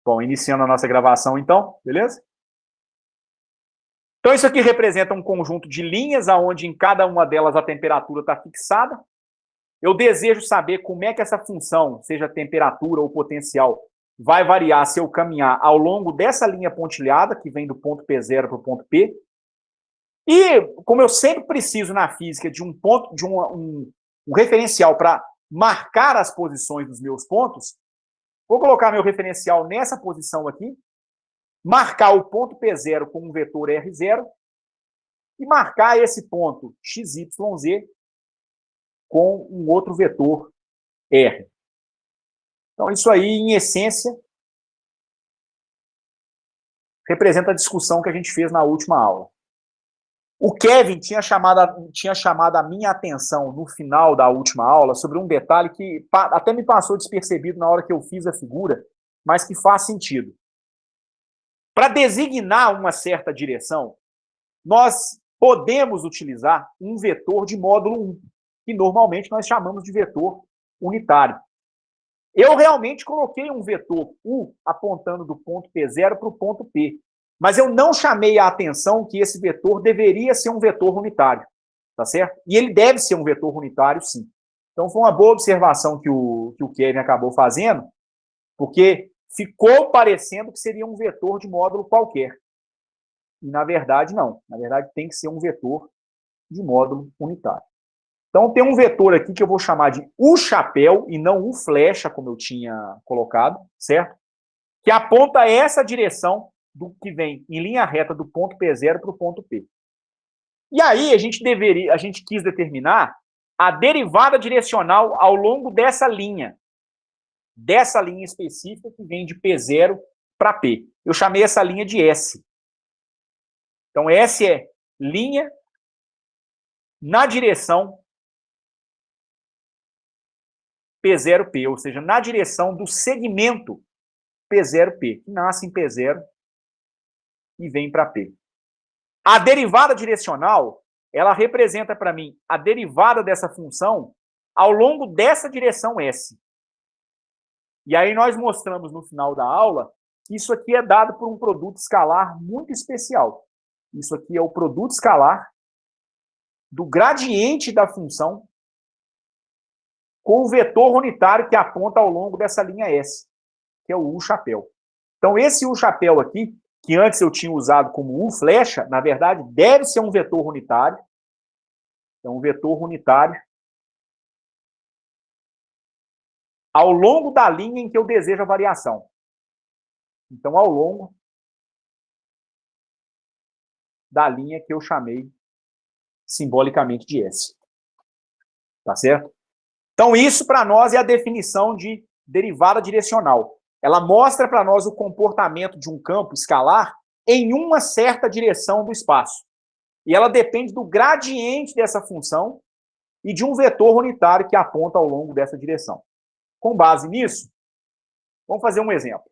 Bom, iniciando a nossa gravação então, beleza? Então isso aqui representa um conjunto de linhas onde em cada uma delas a temperatura está fixada. Eu desejo saber como é que essa função, seja temperatura ou potencial, vai variar se eu caminhar ao longo dessa linha pontilhada, que vem do ponto P0 para o ponto P. E, como eu sempre preciso na física de um ponto, de um referencial para marcar as posições dos meus pontos, vou colocar meu referencial nessa posição aqui, marcar o ponto P0 com um vetor R0 e marcar esse ponto XYZ com um outro vetor R. Então, isso aí, em essência, representa a discussão que a gente fez na última aula. O Kevin tinha chamado a minha atenção no final da última aula sobre um detalhe que até me passou despercebido na hora que eu fiz a figura, mas que faz sentido. Para designar uma certa direção, nós podemos utilizar um vetor de módulo 1, que normalmente nós chamamos de vetor unitário. Eu realmente coloquei um vetor U apontando do ponto P0 para o ponto P, mas eu não chamei a atenção que esse vetor deveria ser um vetor unitário, tá certo? E ele deve ser um vetor unitário, sim. Então foi uma boa observação que o Kevin acabou fazendo, porque ficou parecendo que seria um vetor de módulo qualquer. E, na verdade, não. Na verdade, tem que ser um vetor de módulo unitário. Então, tem um vetor aqui que eu vou chamar de U-chapéu e não U-flecha, como eu tinha colocado, certo? Que aponta essa direção do que vem em linha reta do ponto P0 para o ponto P. E aí, a gente quis determinar a derivada direcional ao longo dessa linha específica que vem de P0 para P. Eu chamei essa linha de S. Então, S é linha na direção P0P, ou seja, na direção do segmento P0P, que nasce em P0 e vem para P. A derivada direcional, ela representa para mim a derivada dessa função ao longo dessa direção S. E aí nós mostramos no final da aula que isso aqui é dado por um produto escalar muito especial. Isso aqui é o produto escalar do gradiente da função com o vetor unitário que aponta ao longo dessa linha S, que é o U-chapéu. Então, esse U-chapéu aqui, que antes eu tinha usado como U-flecha, na verdade, deve ser um vetor unitário. É um vetor unitário ao longo da linha em que eu desejo a variação. Então, ao longo da linha que eu chamei simbolicamente de S. Tá certo? Então, isso para nós é a definição de derivada direcional. Ela mostra para nós o comportamento de um campo escalar em uma certa direção do espaço. E ela depende do gradiente dessa função e de um vetor unitário que aponta ao longo dessa direção. Com base nisso, vamos fazer um exemplo.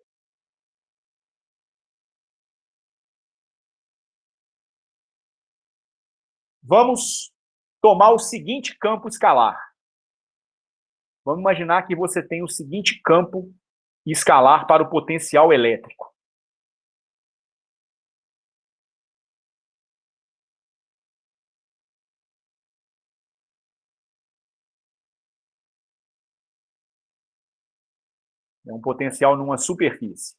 Vamos tomar o seguinte campo escalar. Vamos imaginar que você tem o seguinte campo escalar para o potencial elétrico. É um potencial numa superfície.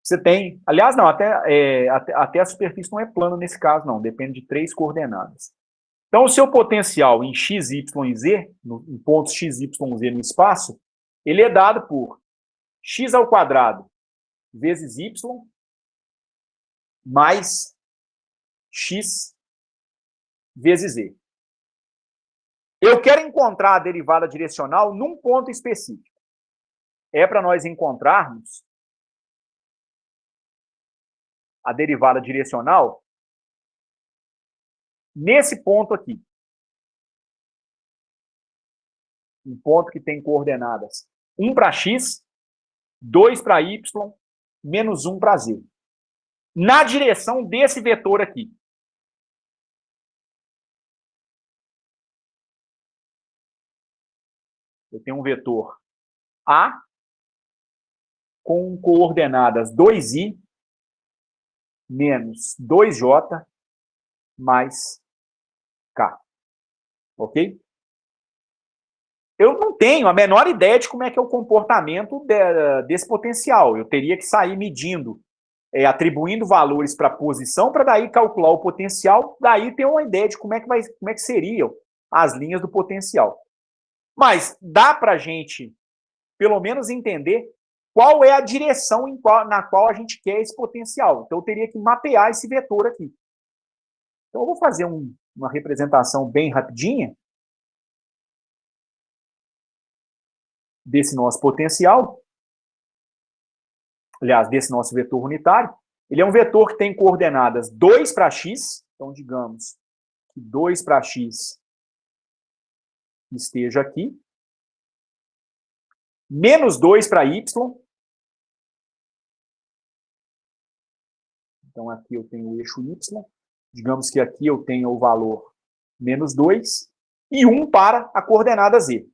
Você tem, aliás, não, até a superfície não é plana nesse caso, não, depende de 3 coordenadas. Então, o seu potencial em x, y e z, em pontos x, y, z no espaço, ele é dado por x ao quadrado vezes y mais x vezes z. Eu quero encontrar a derivada direcional num ponto específico. É para nós encontrarmos a derivada direcional nesse ponto aqui. Um ponto que tem coordenadas 1 para x, 2 para y, menos 1 para z. Na direção desse vetor aqui. Eu tenho um vetor A com coordenadas 2i menos 2j mais k. Ok? Eu não tenho a menor ideia de como é que é o comportamento desse potencial. Eu teria que sair medindo, atribuindo valores para a posição, para daí calcular o potencial, daí ter uma ideia de como é que seriam as linhas do potencial. Mas dá para a gente, pelo menos, entender qual é a direção na qual a gente quer esse potencial. Então, eu teria que mapear esse vetor aqui. Então, eu vou fazer uma representação bem rapidinha desse nosso potencial, aliás, desse nosso vetor unitário. Ele é um vetor que tem coordenadas 2 para x, então, digamos que 2 para x esteja aqui, menos 2 para y. Então, aqui eu tenho o eixo y. Digamos que aqui eu tenho o valor menos 2 e 1 para a coordenada z.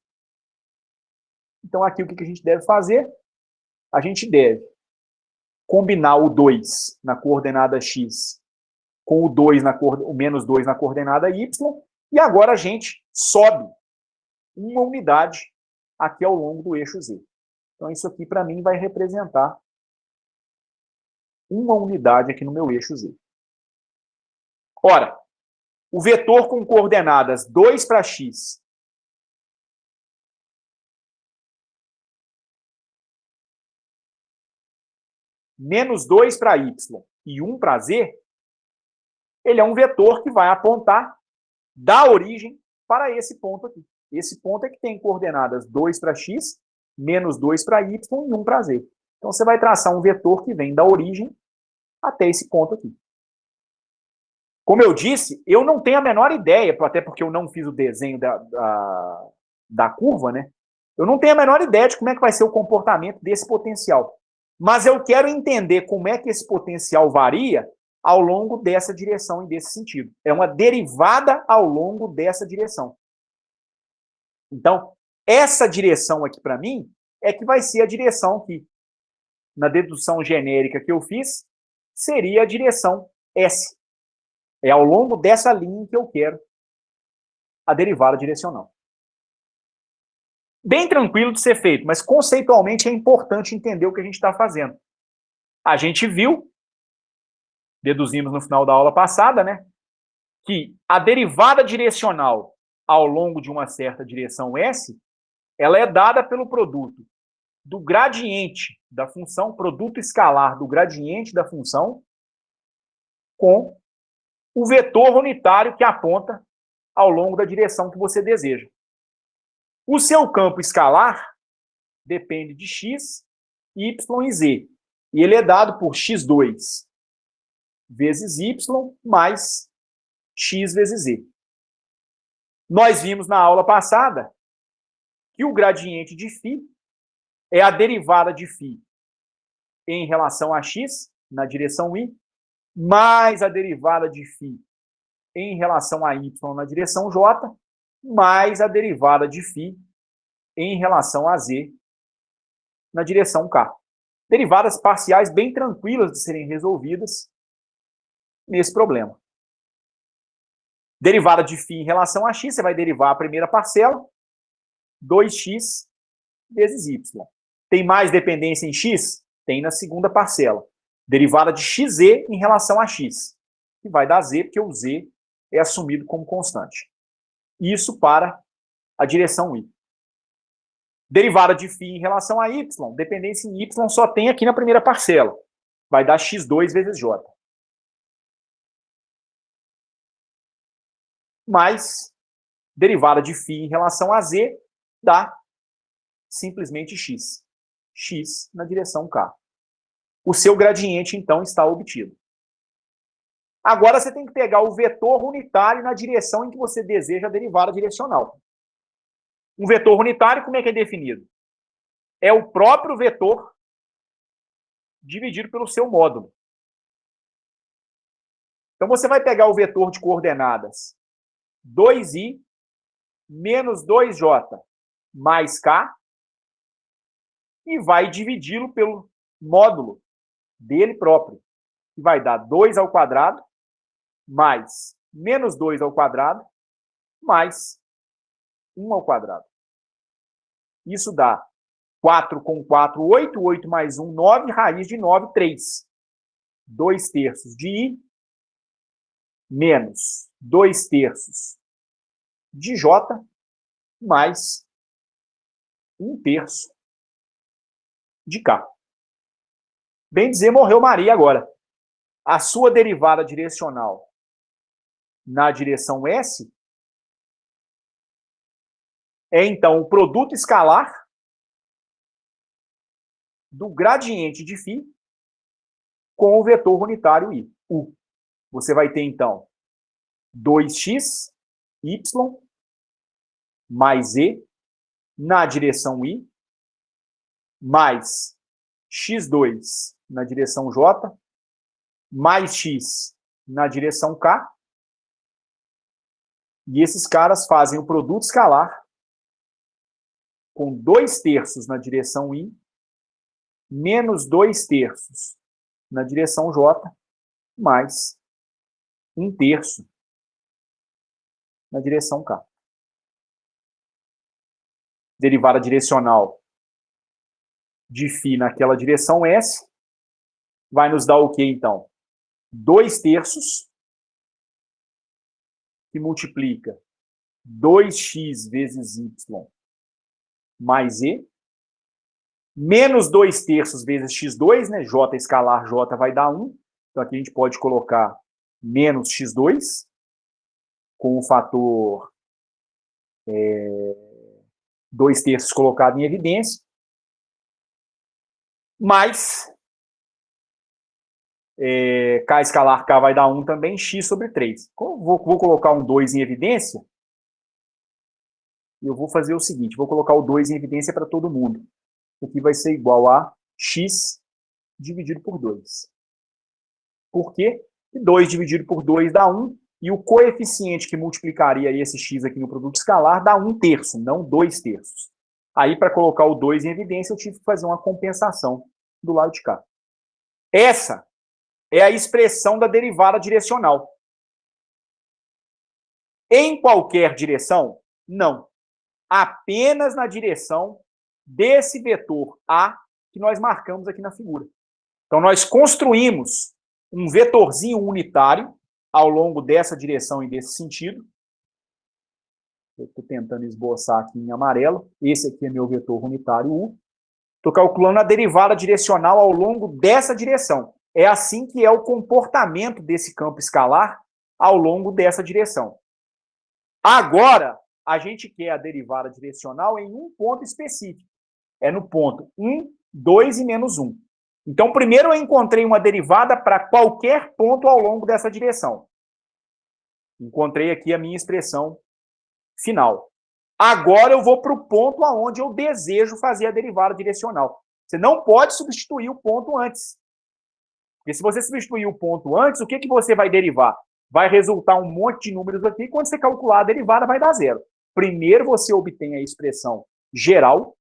Então, aqui o que a gente deve fazer? A gente deve combinar o 2 na coordenada x com o menos 2 na coordenada y, e agora a gente sobe uma unidade aqui ao longo do eixo z. Então, isso aqui, para mim, vai representar uma unidade aqui no meu eixo z. Ora, o vetor com coordenadas 2 para x menos 2 para y e 1 para z, ele é um vetor que vai apontar da origem para esse ponto aqui. Esse ponto é que tem coordenadas 2 para x, menos 2 para y e 1 para z. Então, você vai traçar um vetor que vem da origem até esse ponto aqui. Como eu disse, eu não tenho a menor ideia, até porque eu não fiz o desenho da curva, né? Eu não tenho a menor ideia de como é que vai ser o comportamento desse potencial. Mas eu quero entender como é que esse potencial varia ao longo dessa direção e desse sentido. É uma derivada ao longo dessa direção. Então, essa direção aqui, para mim, é que vai ser a direção que, na dedução genérica que eu fiz, seria a direção S. É ao longo dessa linha que eu quero a derivada direcional. Bem tranquilo de ser feito, mas conceitualmente é importante entender o que a gente está fazendo. A gente viu, deduzimos no final da aula passada, né, que a derivada direcional ao longo de uma certa direção S, ela é dada pelo produto do gradiente da função, produto escalar do gradiente da função, com o vetor unitário que aponta ao longo da direção que você deseja. O seu campo escalar depende de x, y e z. E ele é dado por x2 vezes y mais x vezes z. Nós vimos na aula passada que o gradiente de φ é a derivada de φ em relação a x, na direção y, mais a derivada de φ em relação a y na direção j, mais a derivada de φ em relação a z na direção k. Derivadas parciais bem tranquilas de serem resolvidas nesse problema. Derivada de φ em relação a x, você vai derivar a primeira parcela, 2x vezes y. Tem mais dependência em x? Tem na segunda parcela. Derivada de xz em relação a x, que vai dar z, porque o z é assumido como constante. Isso para a direção y. Derivada de φ em relação a y, dependência em y só tem aqui na primeira parcela. Vai dar x2 vezes j. Mais derivada de φ em relação a z dá simplesmente x. X na direção k. O seu gradiente, então, está obtido. Agora você tem que pegar o vetor unitário na direção em que você deseja a derivada direcional. Um vetor unitário, como é que é definido? É o próprio vetor dividido pelo seu módulo. Então, você vai pegar o vetor de coordenadas 2i menos 2j mais K e vai dividi-lo pelo módulo dele próprio, que vai dar 2 ao quadrado mais menos 2 ao quadrado mais 1 ao quadrado. Isso dá 4 com 4, 8, 8 mais 1, 9, raiz de 9, 3. 2 terços de I menos 2 terços de J mais 1 terço de K. Bem dizer, morreu Maria agora. A sua derivada direcional na direção S é, então, o produto escalar do gradiente de φ com o vetor unitário I, U. Você vai ter, então, 2x, y, mais E, na direção I, mais x2 na direção J, mais x na direção K, e esses caras fazem o produto escalar com 2 terços na direção I, menos 2 terços na direção J, mais 1 terço na direção K. Derivada direcional de φ naquela direção S vai nos dar o quê, então? 2 terços, que multiplica 2x vezes y mais E, menos 2 terços vezes x2, né? J escalar, J vai dar 1. Então, aqui a gente pode colocar menos x2, com o fator 2 terços colocado em evidência, mais K escalar K vai dar 1 também, x sobre 3. Vou colocar um 2 em evidência, e eu vou fazer o seguinte, vou colocar o 2 em evidência para todo mundo. Aqui vai ser igual a x dividido por 2. Por quê? 2 dividido por 2 dá 1, e o coeficiente que multiplicaria esse x aqui no produto escalar dá 1 terço, não 2 terços. Aí, para colocar o 2 em evidência, eu tive que fazer uma compensação do lado de cá. Essa é a expressão da derivada direcional. Em qualquer direção? Não. Apenas na direção desse vetor A que nós marcamos aqui na figura. Então, nós construímos um vetorzinho unitário ao longo dessa direção e desse sentido. Eu estou tentando esboçar aqui em amarelo. Esse aqui é meu vetor unitário U. Estou calculando a derivada direcional ao longo dessa direção. É assim que é o comportamento desse campo escalar ao longo dessa direção. Agora, a gente quer a derivada direcional em um ponto específico. É no ponto 1, 2 e menos 1. Então, primeiro eu encontrei uma derivada para qualquer ponto ao longo dessa direção. Encontrei aqui a minha expressão final. Agora eu vou para o ponto aonde eu desejo fazer a derivada direcional. Você não pode substituir o ponto antes. Porque se você substituir o ponto antes, o que você vai derivar? Vai resultar um monte de números aqui, e quando você calcular a derivada vai dar zero. Primeiro você obtém a expressão geral,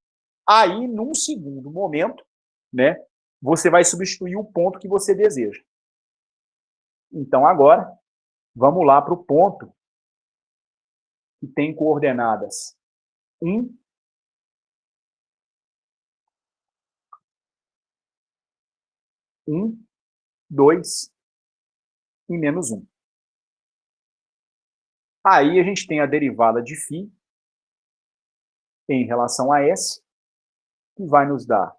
aí, num segundo momento, né, você vai substituir o ponto que você deseja. Então, agora, vamos lá para o ponto que tem coordenadas 1, 2 e menos 1. Aí a gente tem a derivada de φ em relação a S, que vai nos dar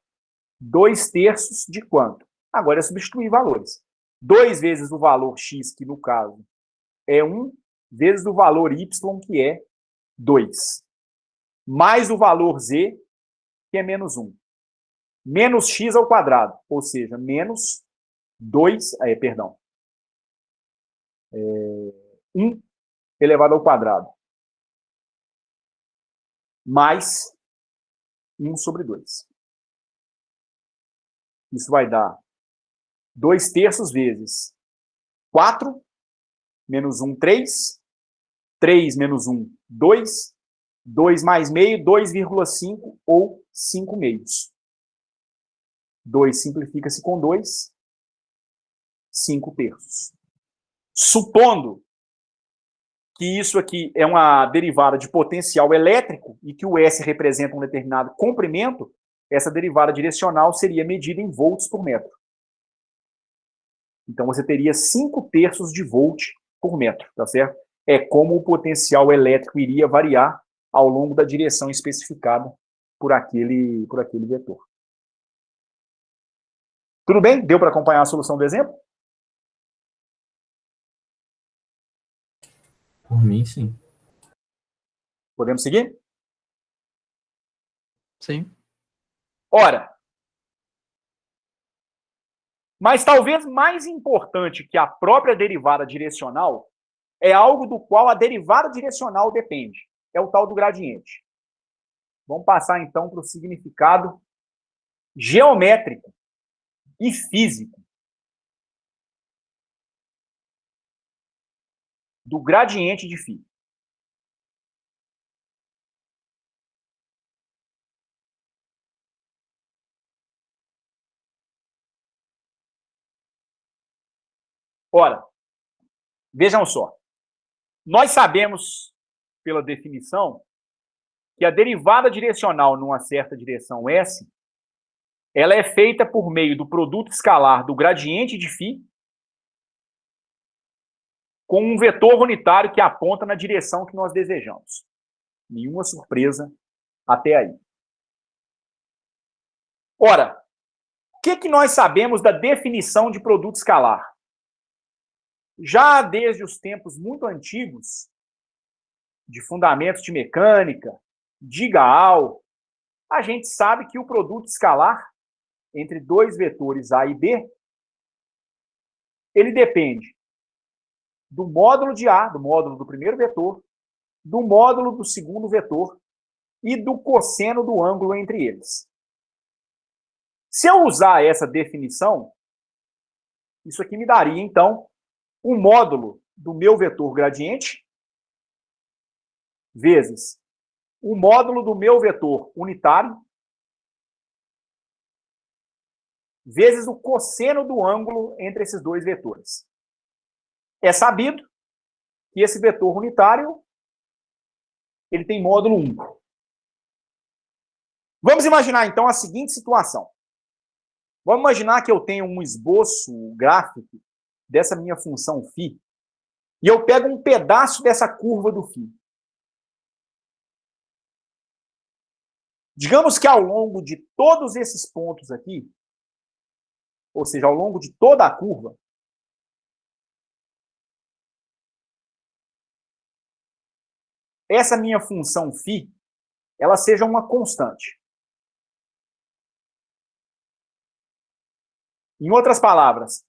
2 terços de quanto? Agora é substituir valores. 2 vezes o valor x, que no caso é 1, vezes o valor y, que é 2. Mais o valor z, que é menos 1. Menos x ao quadrado, ou seja, menos 1 elevado ao quadrado, mais 1 sobre 2. Isso vai dar 2 terços vezes 4, menos 1, 3, 3 menos 1, 2, 2 mais meio, 2,5 ou 5 meios. 2 simplifica-se com 2, 5 terços. Supondo que isso aqui é uma derivada de potencial elétrico e que o S representa um determinado comprimento, essa derivada direcional seria medida em volts por metro. Então, você teria 5 terços de volt por metro, tá certo? É como o potencial elétrico iria variar ao longo da direção especificada por aquele vetor. Tudo bem? Deu para acompanhar a solução do exemplo? Por mim, sim. Podemos seguir? Sim. Ora, mas talvez mais importante que a própria derivada direcional é algo do qual a derivada direcional depende. É o tal do gradiente. Vamos passar, então, para o significado geométrico e físico do gradiente de φ. Ora, vejam só. Nós sabemos, pela definição, que a derivada direcional numa certa direção S, ela é feita por meio do produto escalar do gradiente de φ com um vetor unitário que aponta na direção que nós desejamos. Nenhuma surpresa até aí. Ora, o que nós sabemos da definição de produto escalar? Já desde os tempos muito antigos, de fundamentos de mecânica, de Gaal, a gente sabe que o produto escalar entre dois vetores A e B, ele depende do módulo de A, do módulo do primeiro vetor, do módulo do segundo vetor e do cosseno do ângulo entre eles. Se eu usar essa definição, isso aqui me daria, então, o módulo do meu vetor gradiente vezes o módulo do meu vetor unitário vezes o cosseno do ângulo entre esses dois vetores. É sabido que esse vetor unitário ele tem módulo 1. Vamos imaginar, então, a seguinte situação. Vamos imaginar que eu tenho um esboço gráfico dessa minha função φ e eu pego um pedaço dessa curva do φ. Digamos que ao longo de todos esses pontos aqui, ou seja, ao longo de toda a curva, essa minha função φ, ela seja uma constante. Em outras palavras,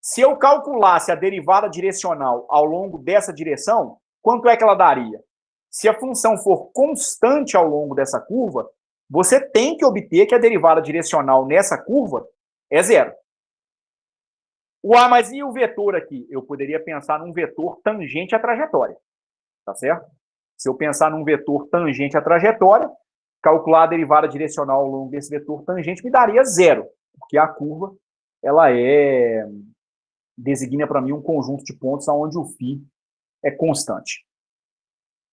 se eu calculasse a derivada direcional ao longo dessa direção, quanto é que ela daria? Se a função for constante ao longo dessa curva, você tem que obter que a derivada direcional nessa curva é zero. Mas e o vetor aqui? Eu poderia pensar num vetor tangente à trajetória. Tá certo? Se eu pensar num vetor tangente à trajetória, calcular a derivada direcional ao longo desse vetor tangente me daria zero, porque a curva ela designa para mim um conjunto de pontos onde o φ é constante.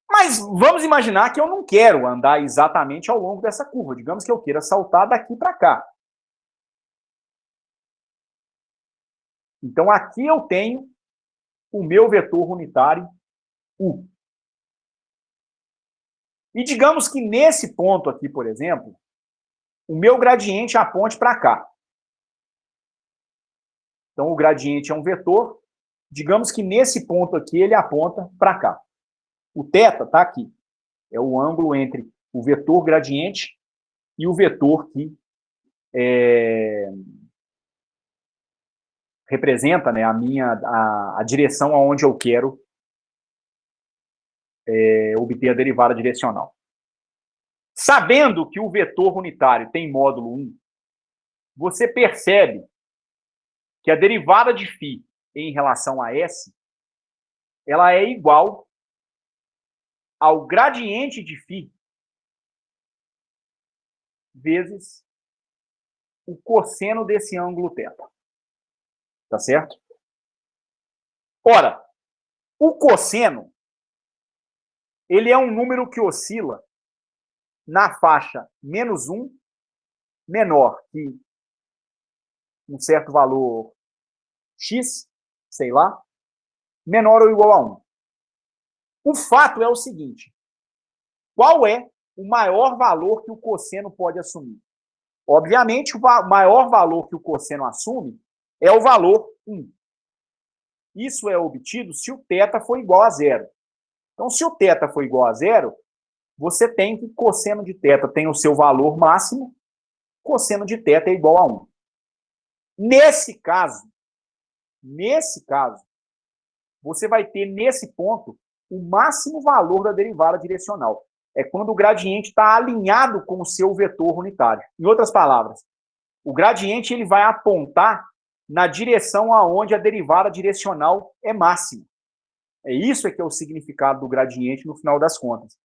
Mas vamos imaginar que eu não quero andar exatamente ao longo dessa curva. Digamos que eu queira saltar daqui para cá. Então, aqui eu tenho o meu vetor unitário U. E digamos que nesse ponto aqui, por exemplo, o meu gradiente aponte para cá. Então, o gradiente é um vetor. Digamos que nesse ponto aqui ele aponta para cá. O θ está aqui. É o ângulo entre o vetor gradiente e o vetor que representa, né, a direção aonde eu quero obter a derivada direcional. Sabendo que o vetor unitário tem módulo 1, você percebe que a derivada de φ em relação a S, ela é igual ao gradiente de φ vezes o cosseno desse ângulo θ. Tá certo? Ora, o cosseno, ele é um número que oscila na faixa -1, menor que um certo valor x, sei lá, menor ou igual a 1. O fato é o seguinte: qual é o maior valor que o cosseno pode assumir? Obviamente, o maior valor que o cosseno assume é o valor 1. Isso é obtido se o θ for igual a 0. Então, se o θ for igual a 0, você tem que cosseno de θ tem o seu valor máximo, cosseno de θ é igual a 1. Nesse caso, você vai ter, nesse ponto, o máximo valor da derivada direcional. É quando o gradiente está alinhado com o seu vetor unitário. Em outras palavras, o gradiente ele vai apontar na direção aonde a derivada direcional é máxima. É isso que é o significado do gradiente no final das contas.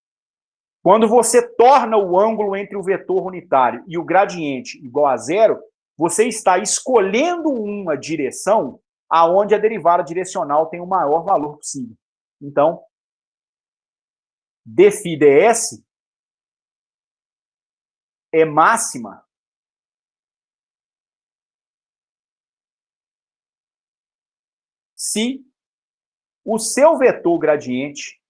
Quando você torna o ângulo entre o vetor unitário e o gradiente igual a 0, você está escolhendo uma direção aonde a derivada direcional tem o maior valor possível. Então, dφ ds é máxima se o seu vetor gradiente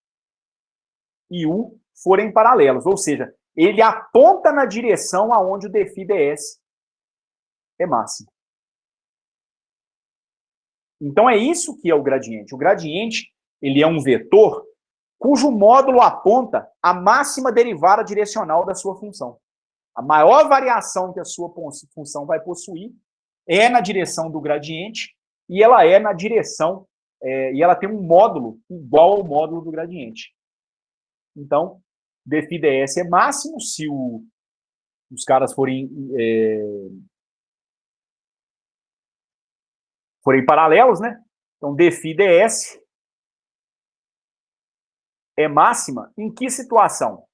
e u forem paralelos, ou seja, ele aponta na direção aonde o dφ ds é máximo. Então é isso que é o gradiente. O gradiente, ele é um vetor cujo módulo aponta a máxima derivada direcional da sua função. A maior variação que a sua função vai possuir é na direção do gradiente e ela é na direção, e ela tem um módulo igual ao módulo do gradiente. Então, dφ ds é máximo se os caras forem paralelos, né? Então, dφ ds é máxima em que situação?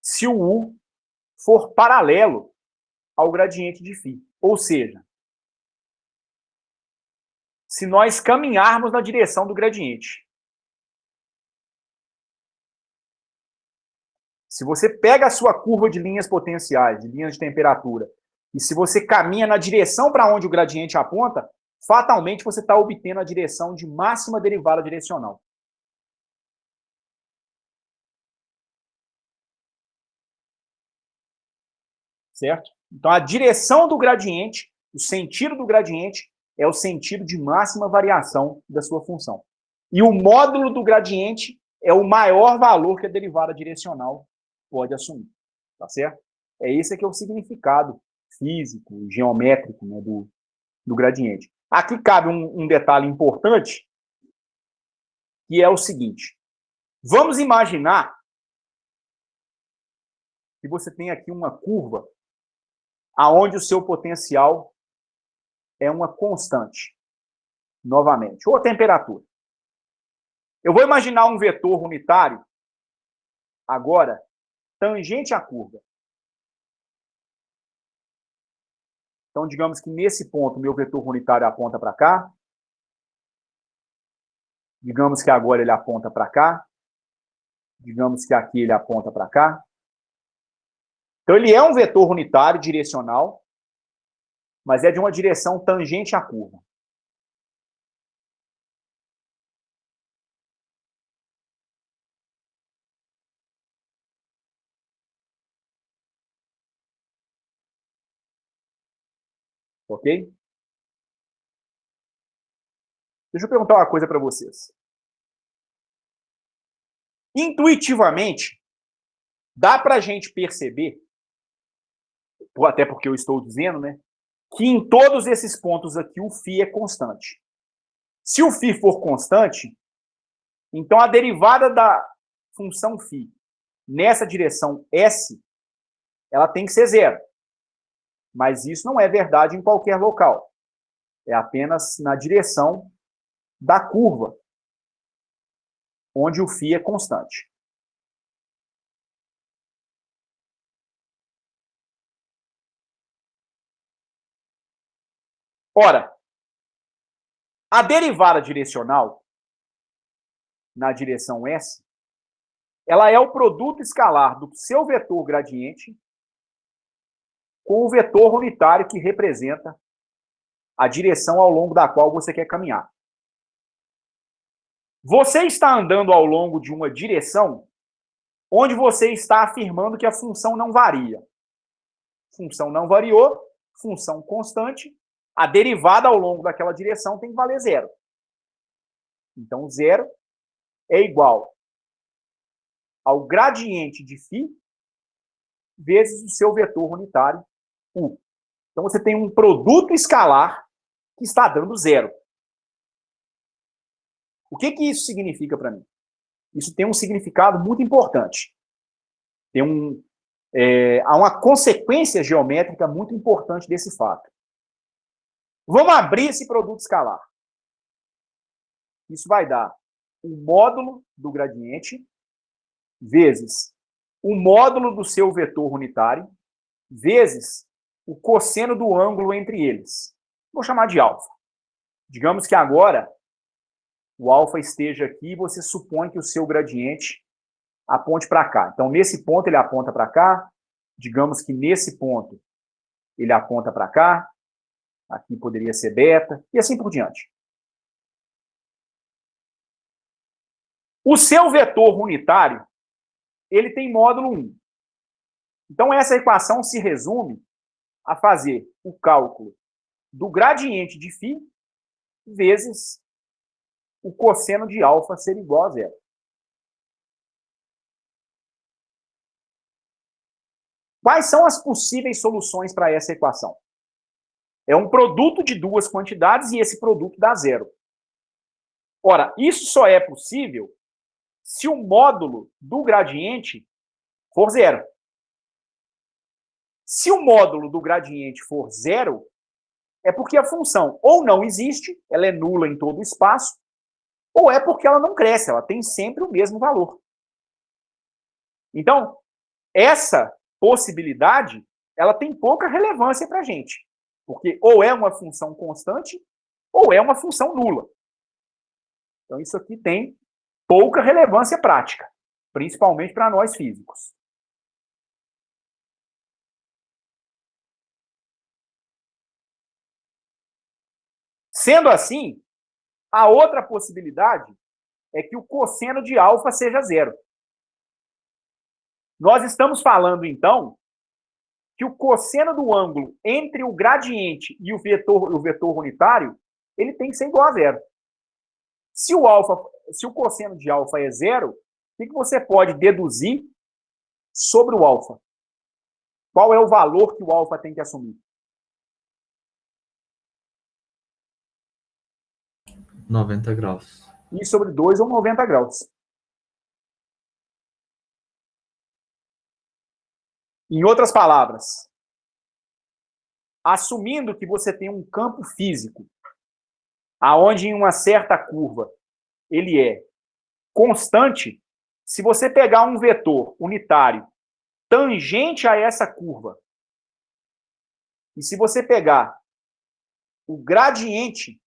Se o u for paralelo ao gradiente de φ. Ou seja, se nós caminharmos na direção do gradiente. Se você pega a sua curva de linhas potenciais, de linhas de temperatura, e se você caminha na direção para onde o gradiente aponta, fatalmente você está obtendo a direção de máxima derivada direcional. Certo? Então, a direção do gradiente, o sentido do gradiente, é o sentido de máxima variação da sua função. E o módulo do gradiente é o maior valor que a derivada direcional pode assumir. Tá certo? Esse que é o significado físico, geométrico, né, do gradiente. Aqui cabe um detalhe importante, que é o seguinte. Vamos imaginar que você tem aqui uma curva aonde o seu potencial é uma constante, novamente, ou a temperatura. Eu vou imaginar um vetor unitário, agora, tangente à curva. Então, digamos que nesse ponto, meu vetor unitário aponta para cá. Digamos que agora ele aponta para cá. Digamos que aqui ele aponta para cá. Então, ele é um vetor unitário direcional, mas é de uma direção tangente à curva. Ok? Deixa eu perguntar uma coisa para vocês. Intuitivamente, dá para a gente perceber, até porque eu estou dizendo, né, que em todos esses pontos aqui o φ é constante. Se o φ for constante, então a derivada da função φ nessa direção S, ela tem que ser zero. Mas isso não é verdade em qualquer local. É apenas na direção da curva. onde o φ é constante. Ora, a derivada direcional na direção S, ela é o produto escalar do seu vetor gradiente com o vetor unitário que representa a direção ao longo da qual você quer caminhar. Você está andando ao longo de uma direção onde você está afirmando que a função não varia. Função não variou, função constante, a derivada ao longo daquela direção tem que valer zero. Então, zero é igual ao gradiente de φ vezes o seu vetor unitário, u. Então, você tem um produto escalar que está dando zero. O que isso significa para mim? Isso tem um significado muito importante. Há uma consequência geométrica muito importante desse fato. Vamos abrir esse produto escalar. Isso vai dar o módulo do gradiente vezes o módulo do seu vetor unitário vezes o cosseno do ângulo entre eles. Vou chamar de alfa. Digamos que agora o alfa esteja aqui e você supõe que o seu gradiente aponte para cá. Então, nesse ponto ele aponta para cá. Digamos que nesse ponto ele aponta para cá. Aqui poderia ser beta, e assim por diante. O seu vetor unitário, ele tem módulo 1. Então, essa equação se resume a fazer o cálculo do gradiente de φ vezes o cosseno de alfa ser igual a zero. Quais são as possíveis soluções para essa equação? É um produto de duas quantidades e esse produto dá zero. Ora, isso só é possível se o módulo do gradiente for zero. Se o módulo do gradiente for zero, é porque a função ou não existe, ela é nula em todo o espaço, ou é porque ela não cresce, ela tem sempre o mesmo valor. Então, essa possibilidade, ela tem pouca relevância para a gente, porque ou é uma função constante, ou é uma função nula. Então, isso aqui tem pouca relevância prática, principalmente para nós físicos. Sendo assim, a outra possibilidade é que o cosseno de alfa seja zero. Nós estamos falando, então, que o cosseno do ângulo entre o gradiente e o vetor unitário, ele tem que ser igual a zero. Se o cosseno de alfa é zero, o que você pode deduzir sobre o alfa? Qual é o valor que o alfa tem que assumir? 90 graus. I sobre 2 ou 90 graus. Em outras palavras, assumindo que você tem um campo físico, aonde em uma certa curva ele é constante, se você pegar um vetor unitário tangente a essa curva, e se você pegar o gradiente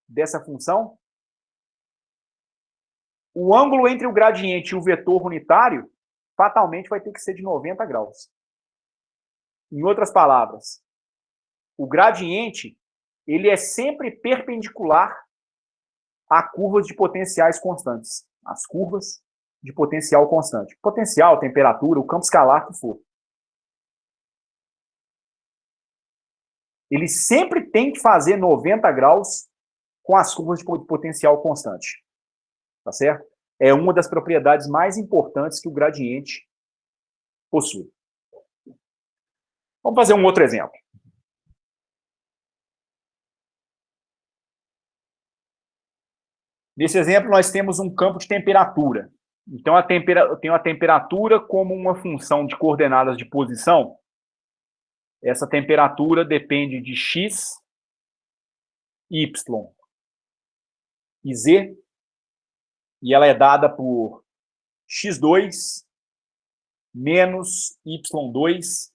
dessa função, o ângulo entre o gradiente e o vetor unitário fatalmente vai ter que ser de 90 graus. Em outras palavras, o gradiente ele é sempre perpendicular a curvas de potenciais constantes. As curvas de potencial constante. Potencial, temperatura, o campo escalar que for. Ele sempre tem que fazer 90 graus com as curvas de potencial constante. Tá certo? É uma das propriedades mais importantes que o gradiente possui. Vamos fazer um outro exemplo. Nesse exemplo, nós temos um campo de temperatura. Então, eu tenho a temperatura como uma função de coordenadas de posição. Essa temperatura depende de x, y e z, e ela é dada por x2 menos y2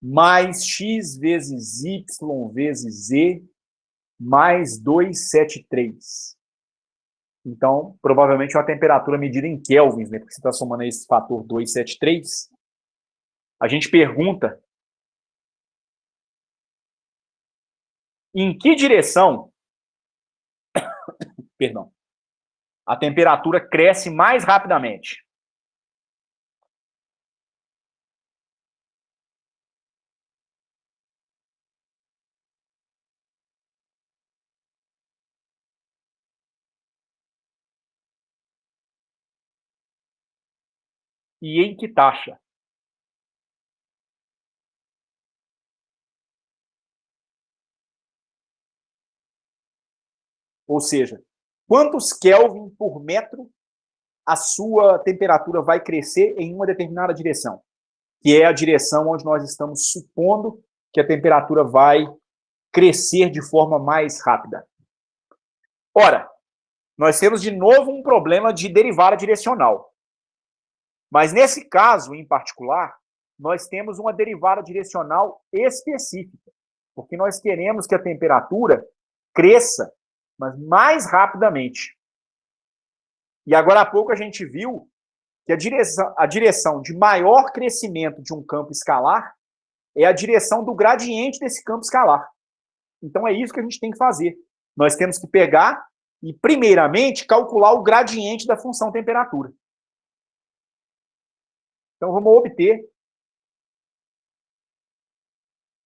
mais x vezes y vezes z mais 273. Então, provavelmente uma temperatura medida em kelvins, né? Porque você está somando aí esse fator 273. A gente pergunta em que direção, perdão, a temperatura cresce mais rapidamente. E em que taxa? Ou seja, quantos Kelvin por metro a sua temperatura vai crescer em uma determinada direção, que é a direção onde nós estamos supondo que a temperatura vai crescer de forma mais rápida. Ora, nós temos de novo um problema de derivada direcional. Mas nesse caso em particular, nós temos uma derivada direcional específica, porque nós queremos que a temperatura cresça, mas mais rapidamente. E agora há pouco a gente viu que a direção de maior crescimento de um campo escalar é a direção do gradiente desse campo escalar. Então é isso que a gente tem que fazer. Nós temos que pegar e, primeiramente, calcular o gradiente da função temperatura. Então vamos obter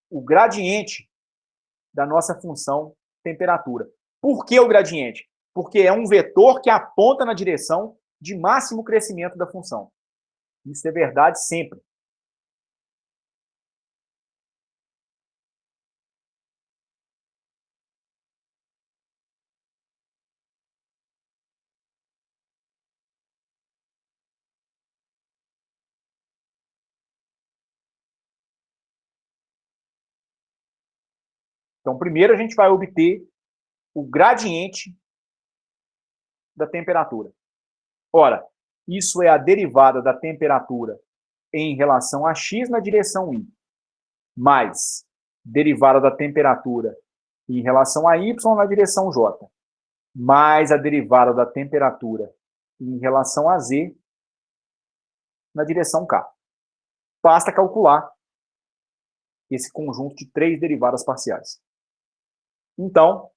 o gradiente da nossa função temperatura. Por que o gradiente? Porque é um vetor que aponta na direção de máximo crescimento da função. Isso é verdade sempre. Então, primeiro a gente vai obter o gradiente da temperatura. Ora, isso é a derivada da temperatura em relação a x na direção y, mais derivada da temperatura em relação a y na direção j, mais a derivada da temperatura em relação a z na direção k. Basta calcular esse conjunto de três derivadas parciais. Então,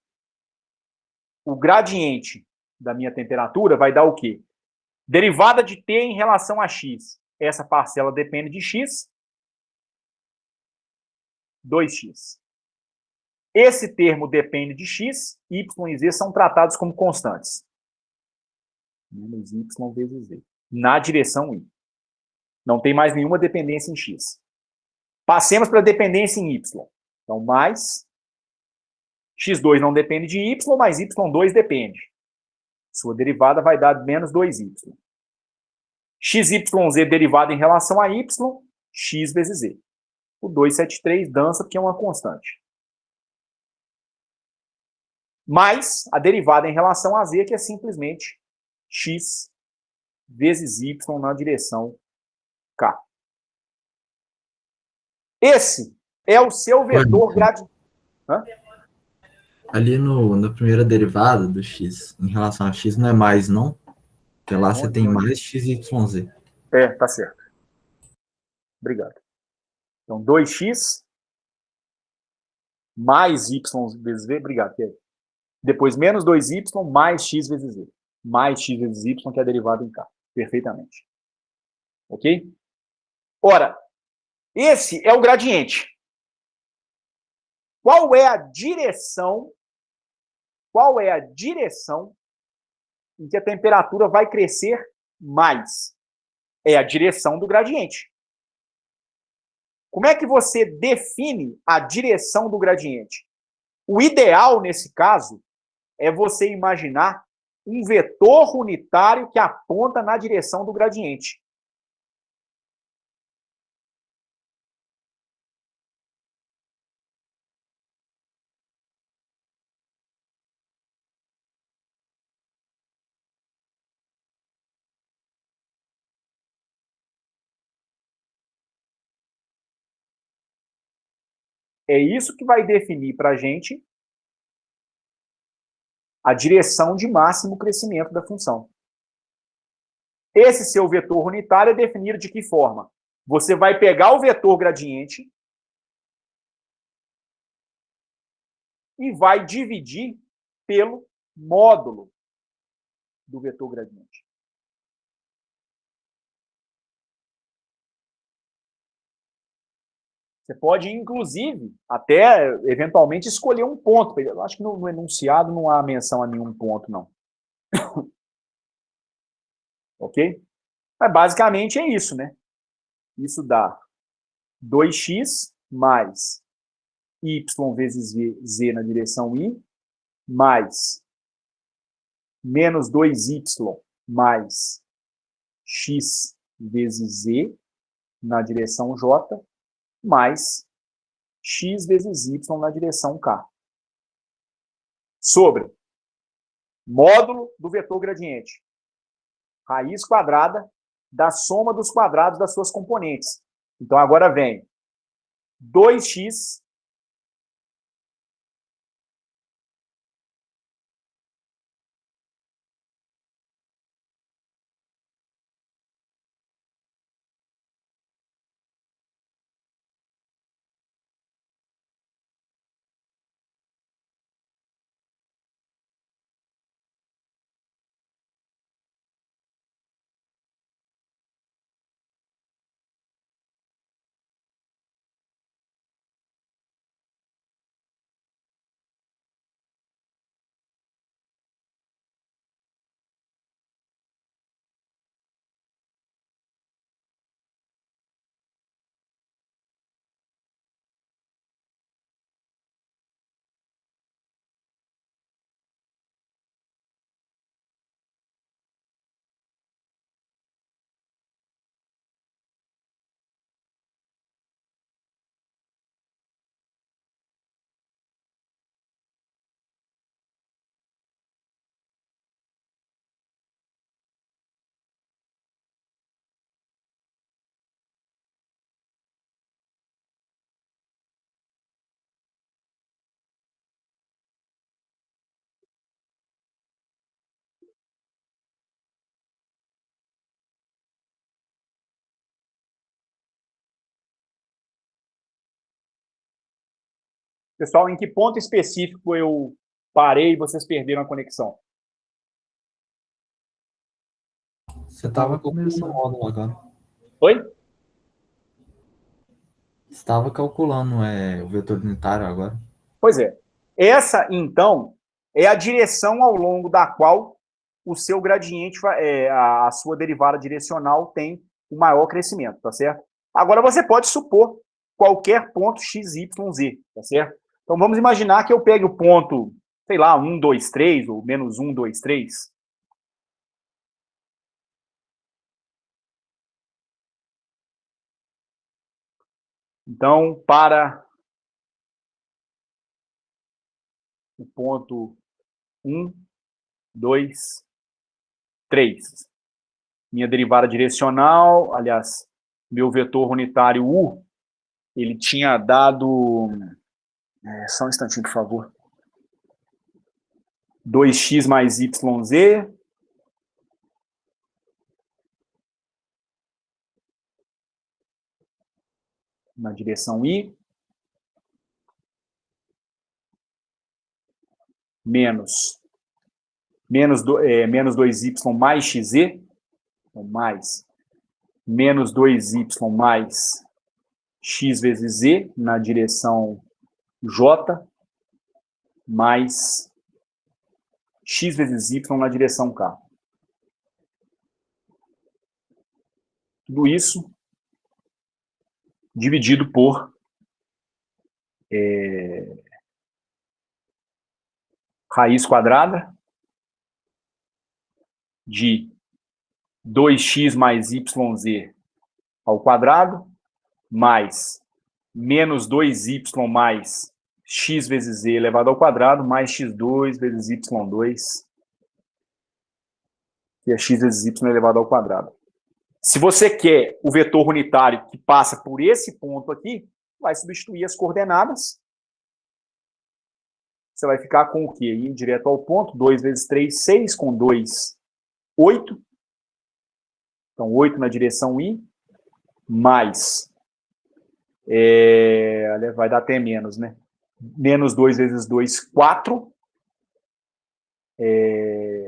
o gradiente da minha temperatura vai dar o quê? Derivada de t em relação a x. Essa parcela depende de x, 2x. Esse termo depende de x, y e z são tratados como constantes. Menos y vezes z. Na direção y. Não tem mais nenhuma dependência em x. Passemos para a dependência em y. Então, mais x2 não depende de y, mas y2 depende. Sua derivada vai dar menos 2y. XYZ derivada em relação a y, x vezes z. O 273 dança porque é uma constante. Mais a derivada em relação a z, que é simplesmente x vezes y na direção k. Esse é o seu vetor gradiente. Ali na primeira derivada do x, em relação a x, não é mais, não? Porque lá você tem mais x e yz. É, tá certo. Obrigado. Então, 2x mais y vezes v, obrigado, Kevin. Depois, menos 2y mais x vezes z. Mais x vezes y, que é a derivada em k. Perfeitamente. Ok? Ora, esse é o gradiente. Qual é a direção em que a temperatura vai crescer mais? É a direção do gradiente. Como é que você define a direção do gradiente? O ideal, nesse caso, é você imaginar um vetor unitário que aponta na direção do gradiente. É isso que vai definir para a gente a direção de máximo crescimento da função. Esse seu vetor unitário é definido de que forma? Você vai pegar o vetor gradiente e vai dividir pelo módulo do vetor gradiente. Você pode, inclusive, até eventualmente escolher um ponto. Eu acho que no enunciado não há menção a nenhum ponto, não. Ok? Mas basicamente é isso, né? Isso dá 2x mais y vezes z na direção i, mais menos 2y mais x vezes z na direção j, mais x vezes y na direção k. Sobre módulo do vetor gradiente. Raiz quadrada da soma dos quadrados das suas componentes. Então, agora vem 2x Pessoal, em que ponto específico eu parei e vocês perderam a conexão? Você estava calculando o módulo agora. Oi? Estava calculando o vetor unitário agora. Pois é. Essa, então, é a direção ao longo da qual o seu gradiente, a sua derivada direcional tem o maior crescimento, tá certo? Agora você pode supor qualquer ponto x, y, z, tá certo? Então vamos imaginar que eu pegue o ponto, sei lá, 1, 2, 3, ou menos 1, 2, 3. Então, para o ponto 1, 2, 3. Minha derivada direcional, aliás, meu vetor unitário U, ele tinha dado... só um instantinho, por favor. 2x mais yz na direção I, menos 2y mais xz, então mais menos 2y mais x vezes z na direção J, mais x vezes y na direção K. Tudo isso dividido por raiz quadrada de 2x mais yz ao quadrado, mais menos 2y mais x vezes z elevado ao quadrado, mais x2 vezes y2, que é x vezes y elevado ao quadrado. Se você quer o vetor unitário que passa por esse ponto aqui, vai substituir as coordenadas. Você vai ficar com o quê? Ir direto ao ponto. 2 vezes 3, 6. Com 2, 8. Então, 8 na direção I. Mais. Vai dar até menos, né? Menos 2 vezes 2, 4.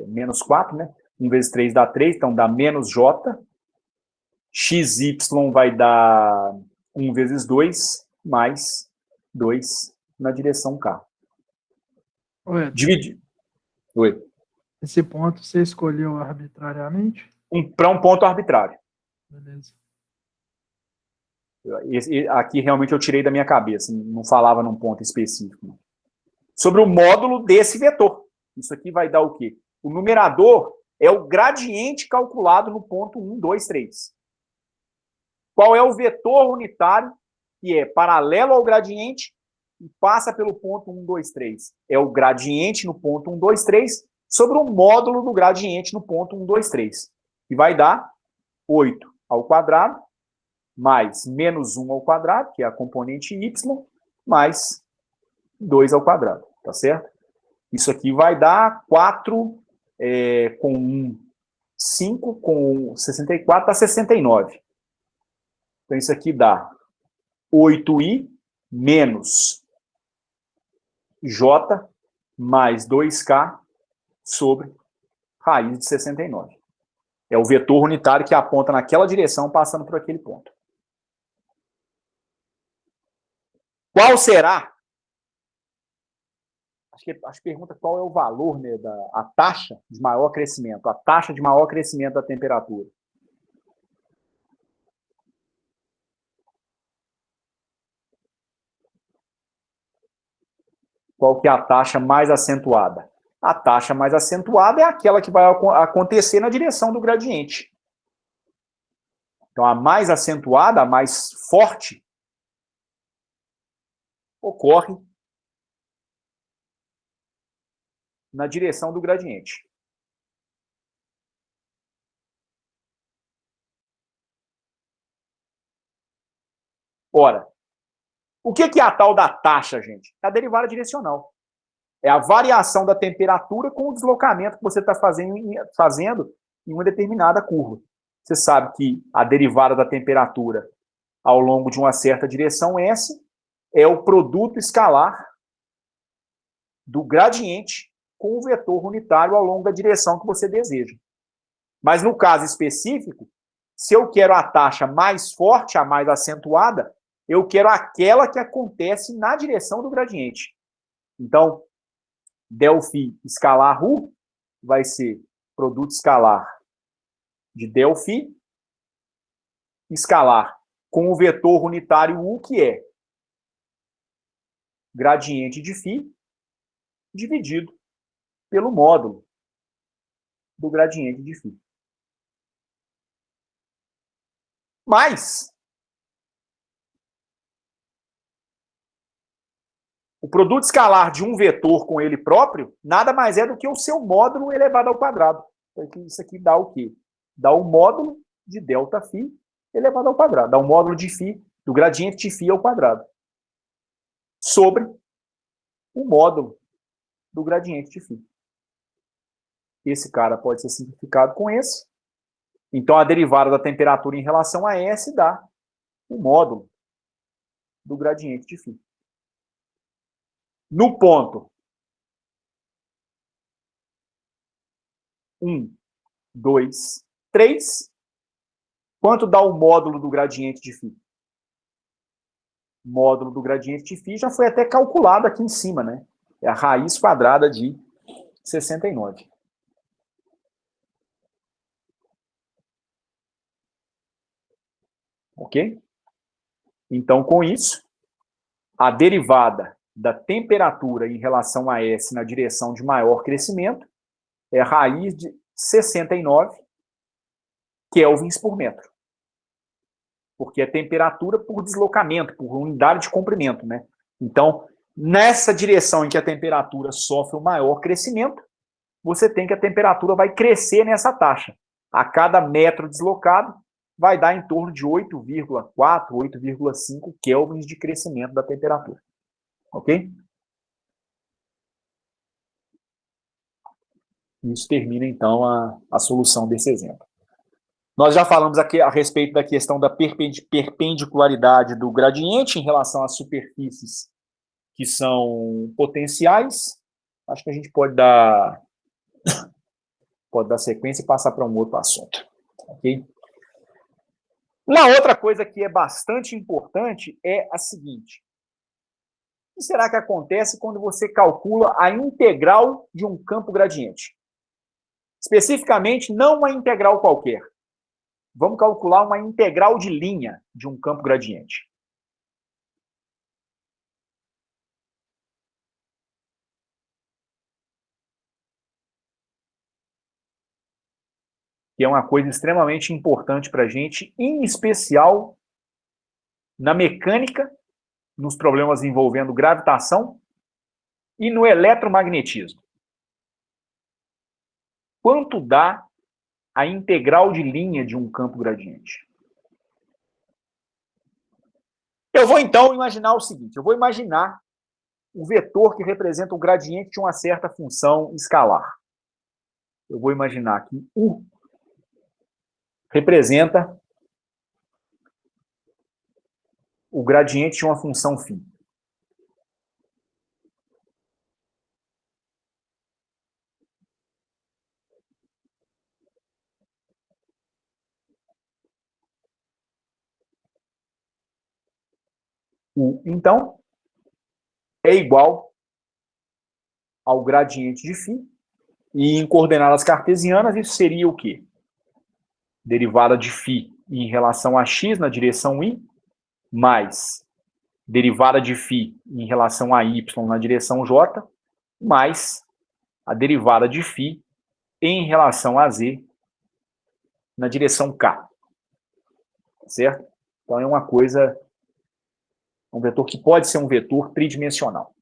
Menos 4, né? 1 vezes 3 dá 3, então dá menos J. XY vai dar 1 vezes 2, mais 2 na direção K. Oi, Dividir. Oi. esse ponto você escolheu arbitrariamente? Para um ponto arbitrário. Beleza. Aqui realmente eu tirei da minha cabeça, não falava num ponto específico. Sobre o módulo desse vetor. Isso aqui vai dar o quê? O numerador é o gradiente calculado no ponto 1, 2, 3. Qual é o vetor unitário que é paralelo ao gradiente e passa pelo ponto 1, 2, 3? É o gradiente no ponto 1, 2, 3 sobre o módulo do gradiente no ponto 1, 2, 3. E vai dar 8 ao quadrado mais menos 1 ao quadrado, que é a componente y, mais 2 ao quadrado, tá certo? Isso aqui vai dar 4 com 1, 5 com 64, dá 69. Então, isso aqui dá 8i menos j mais 2k sobre raiz de 69. É o vetor unitário que aponta naquela direção, passando por aquele ponto. Qual será? Acho que pergunta qual é o valor, né, a taxa de maior crescimento, a taxa de maior crescimento da temperatura. Qual que é a taxa mais acentuada? A taxa mais acentuada é aquela que vai acontecer na direção do gradiente. Então, a mais acentuada, a mais forte, ocorre na direção do gradiente. Ora, o que é a tal da taxa, gente? É a derivada direcional. É a variação da temperatura com o deslocamento que você está fazendo em uma determinada curva. Você sabe que a derivada da temperatura ao longo de uma certa direção S é o produto escalar do gradiente com o vetor unitário ao longo da direção que você deseja. Mas no caso específico, se eu quero a taxa mais forte, a mais acentuada, eu quero aquela que acontece na direção do gradiente. Então, ΔΦ escalar U vai ser produto escalar de ΔΦ escalar com o vetor unitário U, que é gradiente de φ dividido pelo módulo do gradiente de φ. Mas o produto escalar de um vetor com ele próprio nada mais é do que o seu módulo elevado ao quadrado. Então, isso aqui dá o quê? Dá o módulo de ΔΦ elevado ao quadrado. Dá o módulo de φ, do gradiente de φ ao quadrado. Sobre o módulo do gradiente de φ. Esse cara pode ser simplificado com esse. Então, a derivada da temperatura em relação a S dá o módulo do gradiente de φ. No ponto 1, 2, 3, quanto dá o módulo do gradiente de φ? O módulo do gradiente de φ já foi até calculado aqui em cima, né? É a raiz quadrada de 69. Ok? Então, com isso, a derivada da temperatura em relação a S na direção de maior crescimento é a raiz de 69 kelvins por metro. Porque é temperatura por deslocamento, por unidade de comprimento, né? Então, nessa direção em que a temperatura sofre o maior crescimento, você tem que a temperatura vai crescer nessa taxa. A cada metro deslocado, vai dar em torno de 8,4, 8,5 kelvins de crescimento da temperatura. Ok? Isso termina, então, a solução desse exemplo. Nós já falamos aqui a respeito da questão da perpendicularidade do gradiente em relação às superfícies que são potenciais. Acho que a gente pode dar sequência e passar para um outro assunto. Ok? Uma outra coisa que é bastante importante é a seguinte. O que será que acontece quando você calcula a integral de um campo gradiente? Especificamente, não uma integral qualquer. Vamos calcular uma integral de linha de um campo gradiente. Que é uma coisa extremamente importante para a gente, em especial na mecânica, nos problemas envolvendo gravitação e no eletromagnetismo. Quanto dá a integral de linha de um campo gradiente? Eu vou, então, imaginar o seguinte. Eu vou imaginar o vetor que representa o gradiente de uma certa função escalar. Eu vou imaginar que U representa o gradiente de uma função φ. U, então, é igual ao gradiente de φ, e em coordenadas cartesianas isso seria o quê? Derivada de φ em relação a x na direção y, mais derivada de φ em relação a y na direção j, mais a derivada de φ em relação a z na direção k. Certo? Então é uma coisa, um vetor que pode ser um vetor tridimensional.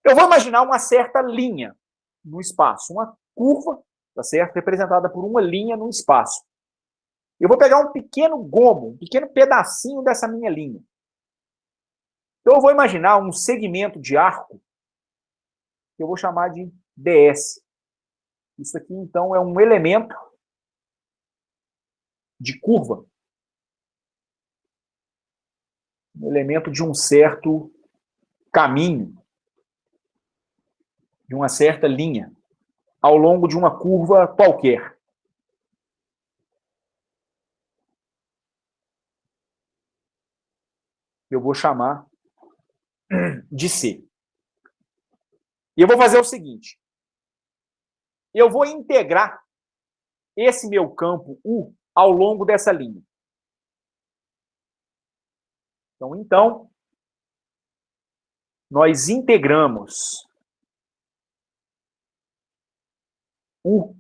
Eu vou imaginar uma certa linha no espaço, uma curva, tá certo? Representada por uma linha no espaço. Eu vou pegar um pequeno gomo, um pequeno pedacinho dessa minha linha. Então eu vou imaginar um segmento de arco que eu vou chamar de ds. Isso aqui, então, é um elemento de curva. Um elemento de um certo caminho, de uma certa linha, ao longo de uma curva qualquer. Eu vou chamar de C. E eu vou fazer o seguinte. Eu vou integrar esse meu campo U ao longo dessa linha. Então, nós integramos U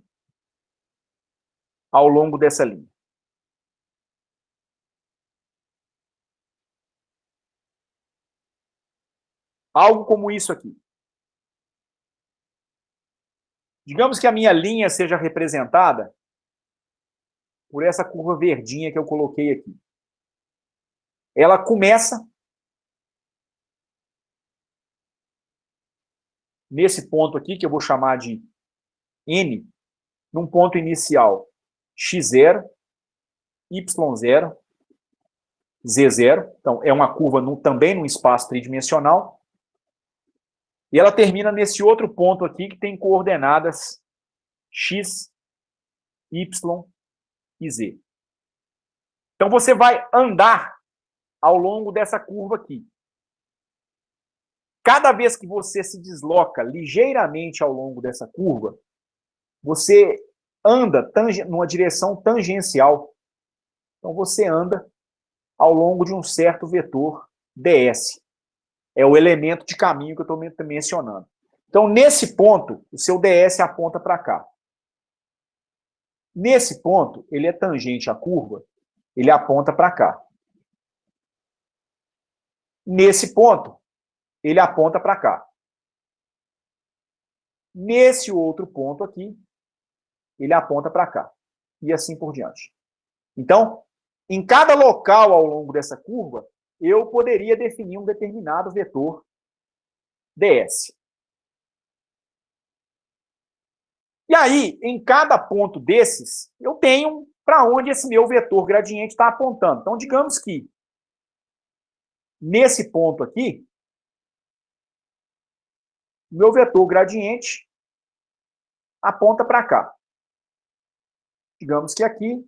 ao longo dessa linha. Algo como isso aqui. Digamos que a minha linha seja representada por essa curva verdinha que eu coloquei aqui. Ela começa nesse ponto aqui, que eu vou chamar de N, num ponto inicial x0, y0, z0. Então, é uma curva também num espaço tridimensional. E ela termina nesse outro ponto aqui, que tem coordenadas x, y e z. Então, você vai andar ao longo dessa curva aqui. Cada vez que você se desloca ligeiramente ao longo dessa curva, você anda numa direção tangencial. Então, você anda ao longo de um certo vetor ds. É o elemento de caminho que eu estou mencionando. Então, nesse ponto, o seu ds aponta para cá. Nesse ponto, ele é tangente à curva, ele aponta para cá. Nesse ponto, ele aponta para cá. Nesse outro ponto aqui, ele aponta para cá. e assim por diante. Então, em cada local ao longo dessa curva, eu poderia definir um determinado vetor ds. E aí, em cada ponto desses, eu tenho para onde esse meu vetor gradiente está apontando. Então, digamos que nesse ponto aqui, meu vetor gradiente aponta para cá. Digamos que aqui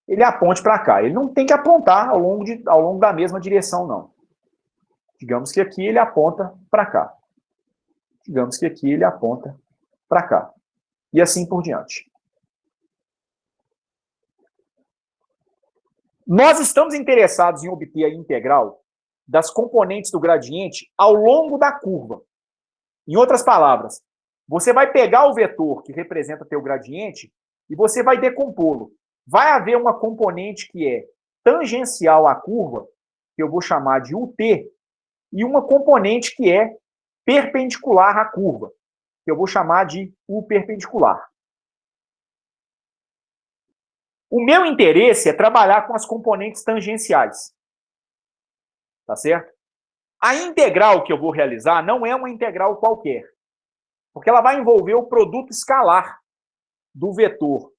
ele aponte para cá. Ele não tem que apontar ao longo da mesma direção, não. Digamos que aqui ele aponta para cá. Digamos que aqui ele aponta para cá. E assim por diante. Nós estamos interessados em obter a integral das componentes do gradiente ao longo da curva. Em outras palavras, você vai pegar o vetor que representa teu gradiente e você vai decompô-lo. Vai haver uma componente que é tangencial à curva, que eu vou chamar de UT, e uma componente que é perpendicular à curva, que eu vou chamar de U perpendicular. O meu interesse é trabalhar com as componentes tangenciais. Tá certo? A integral que eu vou realizar não é uma integral qualquer, porque ela vai envolver o produto escalar do vetor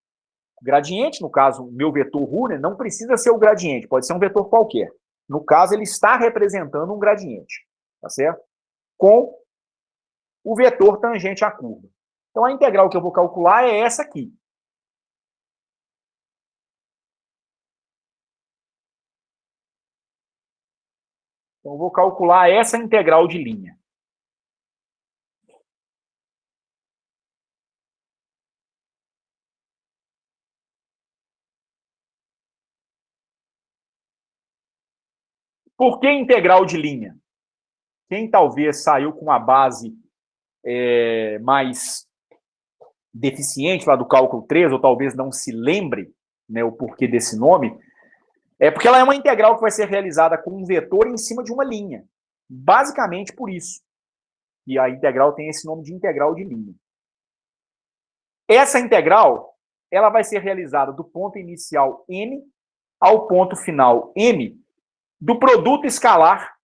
gradiente, no caso, o meu vetor Runner, não precisa ser o gradiente, pode ser um vetor qualquer. No caso, ele está representando um gradiente, tá certo? Com o vetor tangente à curva. Então, a integral que eu vou calcular é essa aqui. Então, eu vou calcular essa integral de linha. Por que integral de linha? Quem talvez saiu com a base mais deficiente lá do cálculo 3, ou talvez não se lembre, né, o porquê desse nome, é porque ela é uma integral que vai ser realizada com um vetor em cima de uma linha. Basicamente por isso. E a integral tem esse nome de integral de linha. Essa integral, ela vai ser realizada do ponto inicial M ao ponto final M do produto escalar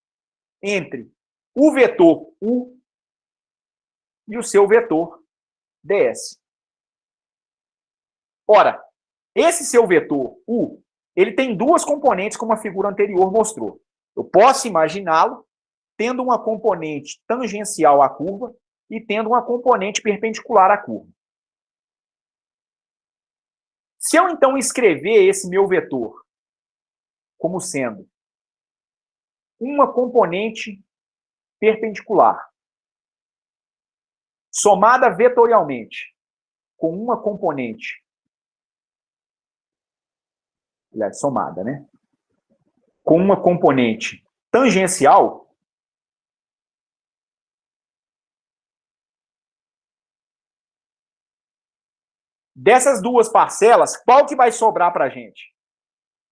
entre o vetor U e o seu vetor ds. Ora, esse seu vetor U, ele tem duas componentes, como a figura anterior mostrou. Eu posso imaginá-lo tendo uma componente tangencial à curva e tendo uma componente perpendicular à curva. Se eu, então, escrever esse meu vetor como sendo uma componente perpendicular somada vetorialmente com uma componente, aliás, somada, né? Com uma componente tangencial, dessas duas parcelas, qual que vai sobrar para a gente?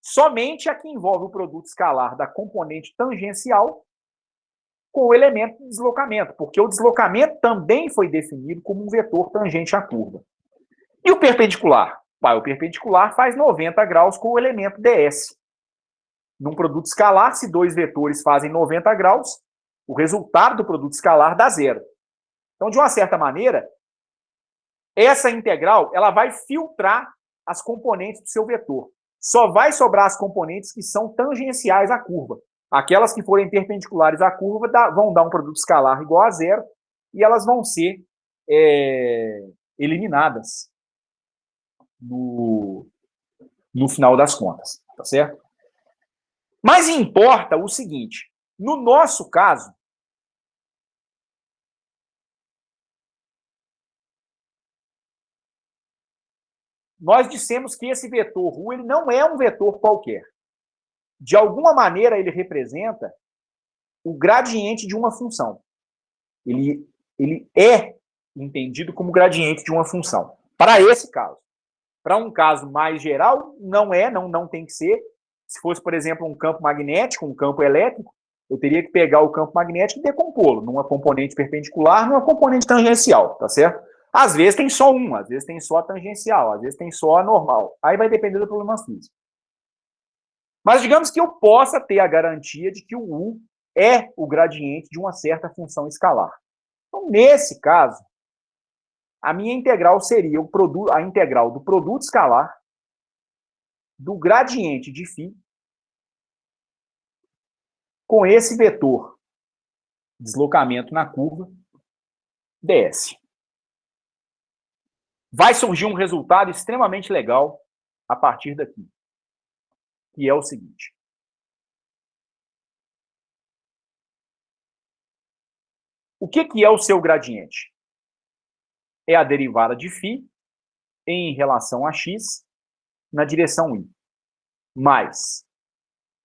Somente a que envolve o produto escalar da componente tangencial com o elemento de deslocamento, porque o deslocamento também foi definido como um vetor tangente à curva. E o perpendicular? O perpendicular faz 90 graus com o elemento ds. Num produto escalar, se dois vetores fazem 90 graus, o resultado do produto escalar dá zero. Então, de uma certa maneira, essa integral ela vai filtrar as componentes do seu vetor. Só vai sobrar as componentes que são tangenciais à curva. Aquelas que forem perpendiculares à curva vão dar um produto escalar igual a zero e elas vão ser eliminadas no final das contas, tá certo? Mas importa o seguinte, no nosso caso, nós dissemos que esse vetor U ele não é um vetor qualquer. De alguma maneira, ele representa o gradiente de uma função. Ele é entendido como gradiente de uma função. Para esse caso. Para um caso mais geral, não tem que ser. Se fosse, por exemplo, um campo magnético, um campo elétrico, eu teria que pegar o campo magnético e decompô-lo numa componente perpendicular, numa componente tangencial, tá certo? Às vezes tem só um, às vezes tem só a tangencial, às vezes tem só a normal. Aí vai depender do problema físico. Mas digamos que eu possa ter a garantia de que o U é o gradiente de uma certa função escalar. Então, nesse caso, a minha integral seria a integral do produto escalar do gradiente de φ com esse vetor deslocamento na curva ds. Vai surgir um resultado extremamente legal a partir daqui, que é o seguinte. O que é o seu gradiente? É a derivada de φ em relação a x na direção y, mais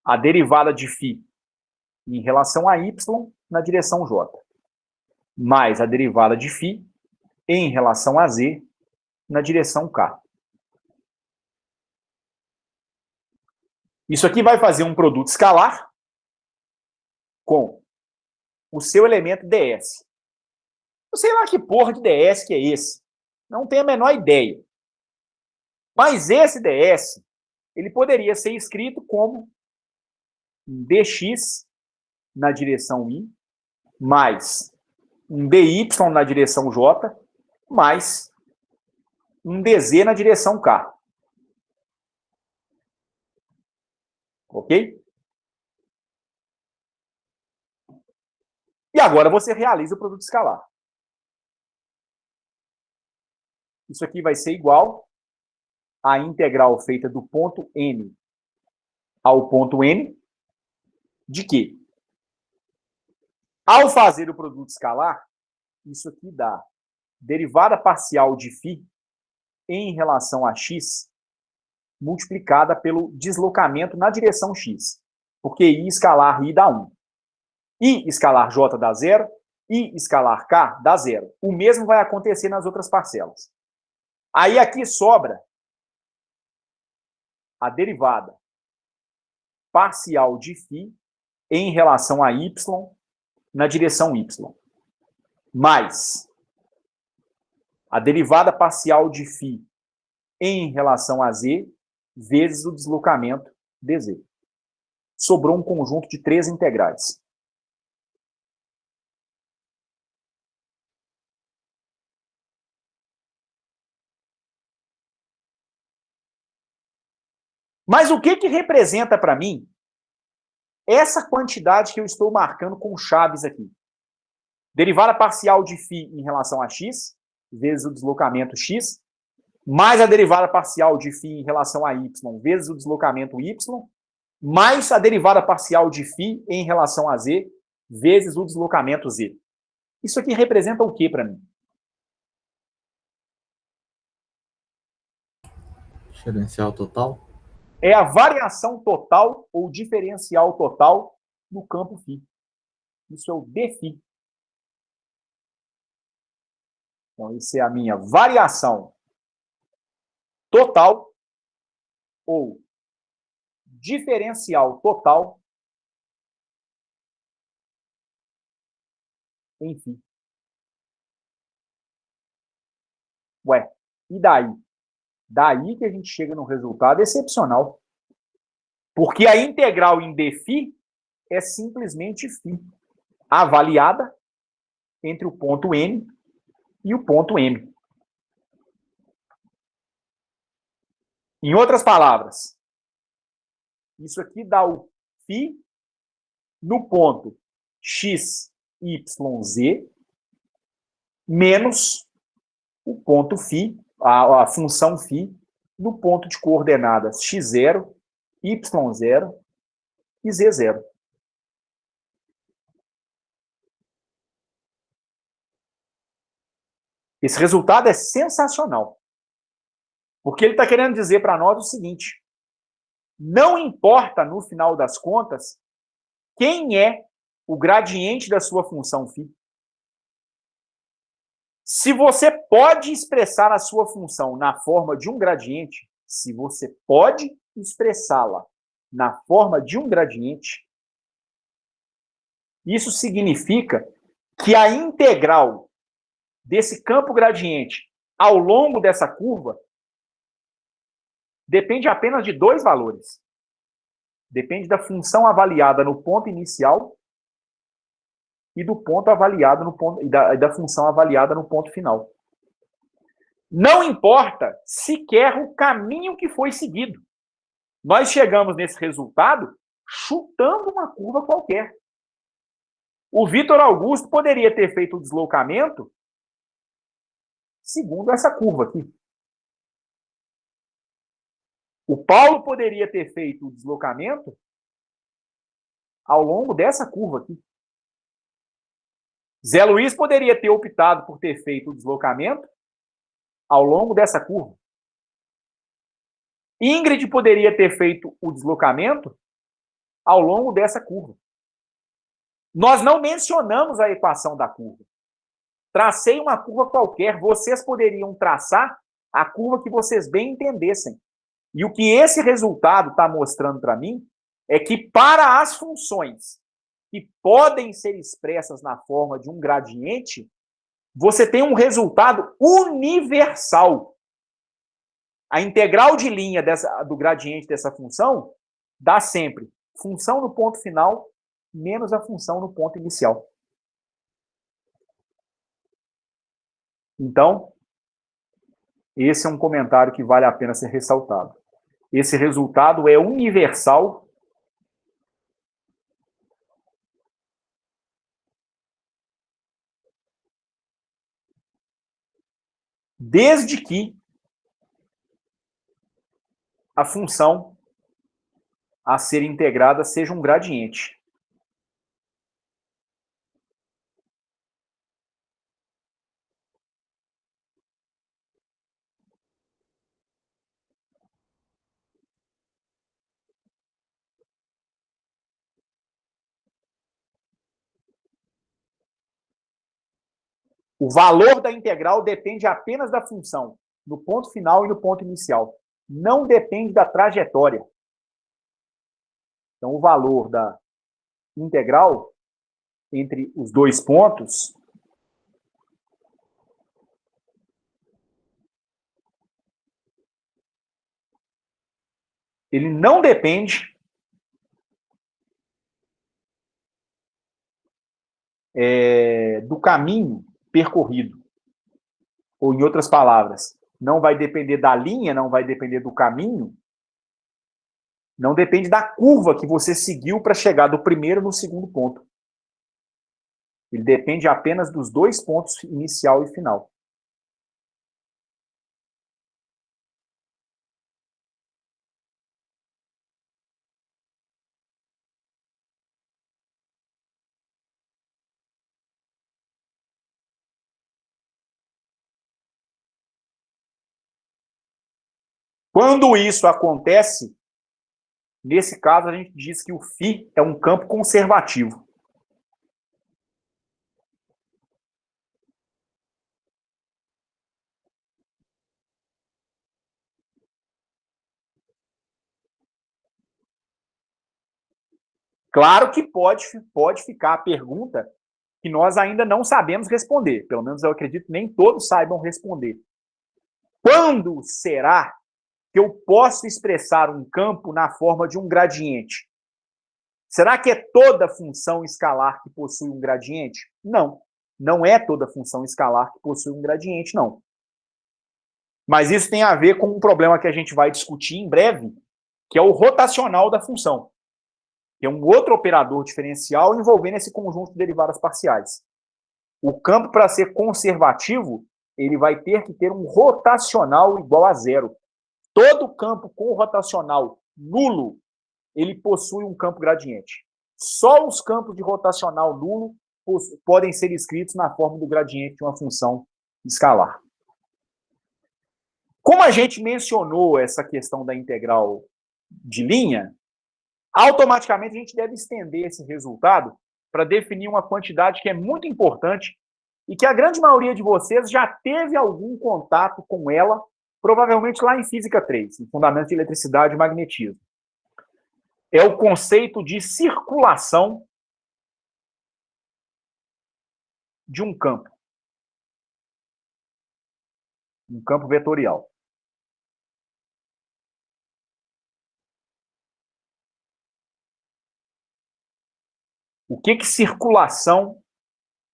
a derivada de φ em relação a y na direção j, mais a derivada de φ em relação a z na direção k. Isso aqui vai fazer um produto escalar com o seu elemento ds. Eu sei lá que porra de ds que é esse. Não tenho a menor ideia. Mas esse ds, ele poderia ser escrito como um dx na direção y, mais um dy na direção j, mais um dz na direção k. Ok? E agora você realiza o produto escalar. Isso aqui vai ser igual à integral feita do ponto N ao ponto N, de que, ao fazer o produto escalar, isso aqui dá derivada parcial de φ em relação a x multiplicada pelo deslocamento na direção x. Porque i escalar i dá 1. I escalar j dá 0, i escalar k dá 0. O mesmo vai acontecer nas outras parcelas. Aí aqui sobra a derivada parcial de φ em relação a y na direção y, mais a derivada parcial de φ em relação a z vezes o deslocamento dz. Sobrou um conjunto de 3 integrais. Mas o que representa para mim essa quantidade que eu estou marcando com chaves aqui? Derivada parcial de φ em relação a x, vezes o deslocamento x, mais a derivada parcial de φ em relação a y, vezes o deslocamento y, mais a derivada parcial de φ em relação a z, vezes o deslocamento z. Isso aqui representa o que para mim? Diferencial total? É a variação total ou diferencial total no campo φ. Isso é o dφ. Então, isso é a minha variação total ou diferencial total em φ. Ué, e daí? Daí que a gente chega num resultado excepcional. Porque a integral em dφ é simplesmente φ, avaliada entre o ponto N e o ponto M. Em outras palavras, isso aqui dá o φ no ponto x, y, z, menos o ponto φ, a função φ, no ponto de coordenadas x0, y0 e z0. Esse resultado é sensacional. Porque ele está querendo dizer para nós o seguinte: não importa, no final das contas, quem é o gradiente da sua função φ. Se você pode expressar a sua função na forma de um gradiente, se você pode expressá-la na forma de um gradiente, isso significa que a integral desse campo gradiente ao longo dessa curva depende apenas de dois valores. Depende da função avaliada no ponto inicial e do ponto avaliado no ponto, e da função avaliada no ponto final. Não importa sequer o caminho que foi seguido. Nós chegamos nesse resultado chutando uma curva qualquer. O Vitor Augusto poderia ter feito o deslocamento segundo essa curva aqui. O Paulo poderia ter feito o deslocamento ao longo dessa curva aqui. Zé Luiz poderia ter optado por ter feito o deslocamento ao longo dessa curva. Ingrid poderia ter feito o deslocamento ao longo dessa curva. Nós não mencionamos a equação da curva. Tracei uma curva qualquer, vocês poderiam traçar a curva que vocês bem entendessem. E o que esse resultado está mostrando para mim é que para as funções que podem ser expressas na forma de um gradiente, você tem um resultado universal. A integral de linha do gradiente dessa função dá sempre função no ponto final menos a função no ponto inicial. Então, esse é um comentário que vale a pena ser ressaltado. Esse resultado é universal desde que a função a ser integrada seja um gradiente. O valor da integral depende apenas da função, no ponto final e no ponto inicial. Não depende da trajetória. Então, o valor da integral entre os dois pontos ele não depende do caminho percorrido. Ou, em outras palavras, não vai depender da linha, não vai depender do caminho, não depende da curva que você seguiu para chegar do primeiro no segundo ponto. Ele depende apenas dos dois pontos, inicial e final. Quando isso acontece, nesse caso a gente diz que o φ é um campo conservativo. Claro que pode ficar a pergunta que nós ainda não sabemos responder. Pelo menos eu acredito que nem todos saibam responder. Quando será que eu posso expressar um campo na forma de um gradiente? Será que é toda função escalar que possui um gradiente? Não. Não é toda função escalar que possui um gradiente, não. Mas isso tem a ver com um problema que a gente vai discutir em breve, que é o rotacional da função. Que é um outro operador diferencial envolvendo esse conjunto de derivadas parciais. O campo, para ser conservativo, ele vai ter que ter um rotacional igual a zero. Todo campo com rotacional nulo, ele possui um campo gradiente. Só os campos de rotacional nulo podem ser escritos na forma do gradiente de uma função escalar. Como a gente mencionou essa questão da integral de linha, automaticamente a gente deve estender esse resultado para definir uma quantidade que é muito importante e que a grande maioria de vocês já teve algum contato com ela, provavelmente lá em Física 3, em Fundamentos de Eletricidade e Magnetismo. É o conceito de circulação de um campo. Um campo vetorial. O que circulação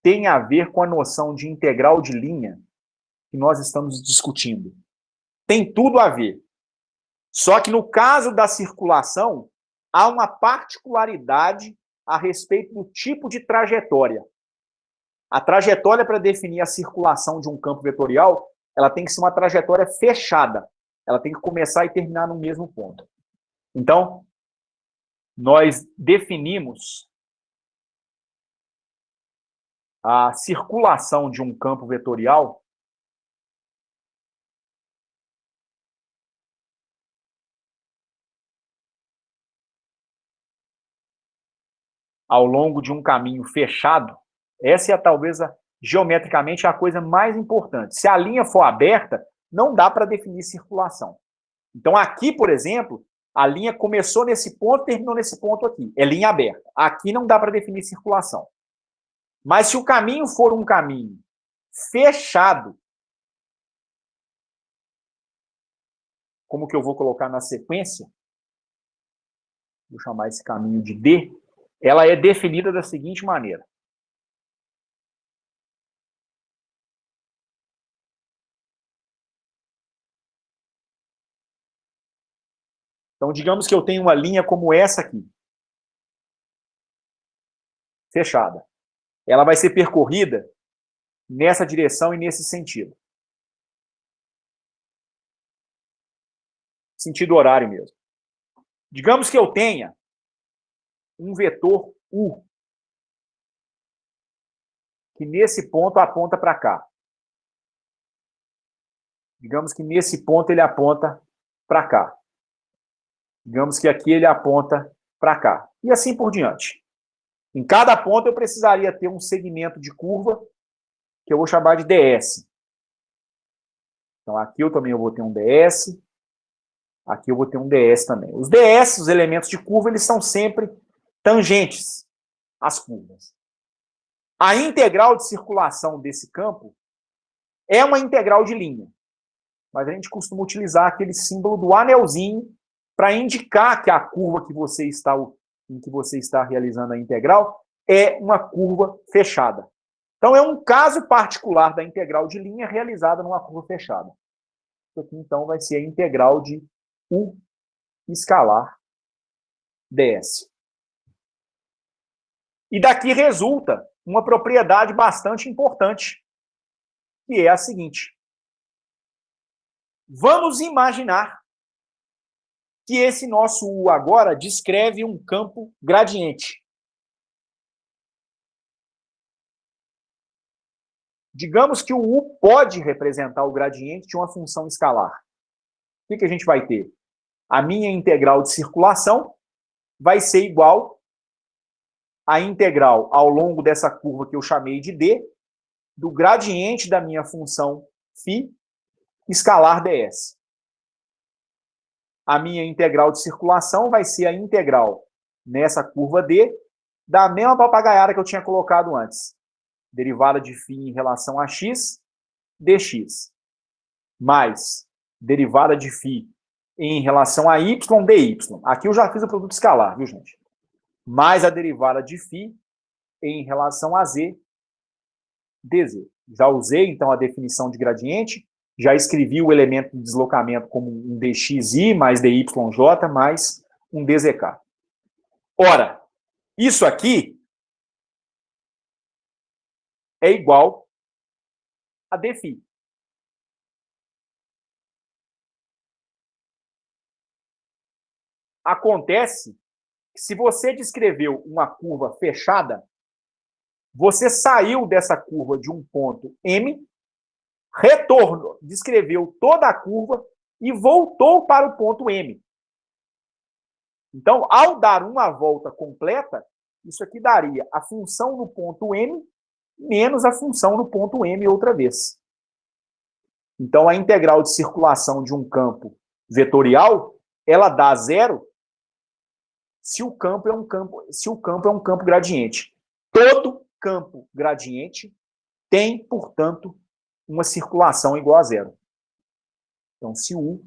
tem a ver com a noção de integral de linha que nós estamos discutindo? Tem tudo a ver. Só que no caso da circulação, há uma particularidade a respeito do tipo de trajetória. A trajetória para definir a circulação de um campo vetorial, ela tem que ser uma trajetória fechada. Ela tem que começar e terminar no mesmo ponto. Então, nós definimos a circulação de um campo vetorial ao longo de um caminho fechado. Essa é talvez geometricamente a coisa mais importante. Se a linha for aberta, não dá para definir circulação. Então aqui, por exemplo, a linha começou nesse ponto, terminou nesse ponto aqui. É linha aberta. Aqui não dá para definir circulação. Mas se o caminho for um caminho fechado, como que eu vou colocar na sequência? Vou chamar esse caminho de D. Ela é definida da seguinte maneira. Então, digamos que eu tenho uma linha como essa aqui. Fechada. Ela vai ser percorrida nessa direção e nesse sentido. Sentido horário mesmo. Digamos que eu tenha um vetor U, que nesse ponto aponta para cá. Digamos que nesse ponto ele aponta para cá. Digamos que aqui ele aponta para cá. E assim por diante. Em cada ponto eu precisaria ter um segmento de curva que eu vou chamar de DS. Então aqui eu também vou ter um DS. Aqui eu vou ter um DS também. Os DS, os elementos de curva, eles são sempre tangentes às curvas. A integral de circulação desse campo é uma integral de linha. Mas a gente costuma utilizar aquele símbolo do anelzinho para indicar que a curva em que você está realizando a integral é uma curva fechada. Então, é um caso particular da integral de linha realizada numa curva fechada. Isso aqui, então, vai ser a integral de U escalar ds. E daqui resulta uma propriedade bastante importante, que é a seguinte. Vamos imaginar que esse nosso U agora descreve um campo gradiente. Digamos que o U pode representar o gradiente de uma função escalar. O que a gente vai ter? A minha integral de circulação vai ser igual à integral ao longo dessa curva que eu chamei de D, do gradiente da minha função φ escalar ds. A minha integral de circulação vai ser a integral nessa curva D da mesma papagaiada que eu tinha colocado antes. Derivada de φ em relação a x, dx. Mais derivada de φ em relação a y, dy. Aqui eu já fiz o produto escalar, viu, gente? Mais a derivada de φ em relação a z, dz. Já usei, então, a definição de gradiente, já escrevi o elemento de deslocamento como um dxi mais dyj mais um dzk. Ora, isso aqui é igual a dφ. Acontece que se você descreveu uma curva fechada, você saiu dessa curva de um ponto M, retornou, descreveu toda a curva e voltou para o ponto M. Então, ao dar uma volta completa, isso aqui daria a função no ponto M menos a função no ponto M outra vez. Então, a integral de circulação de um campo vetorial, ela dá zero se o campo é um campo gradiente. Todo campo gradiente tem, portanto, uma circulação igual a zero. Então, se U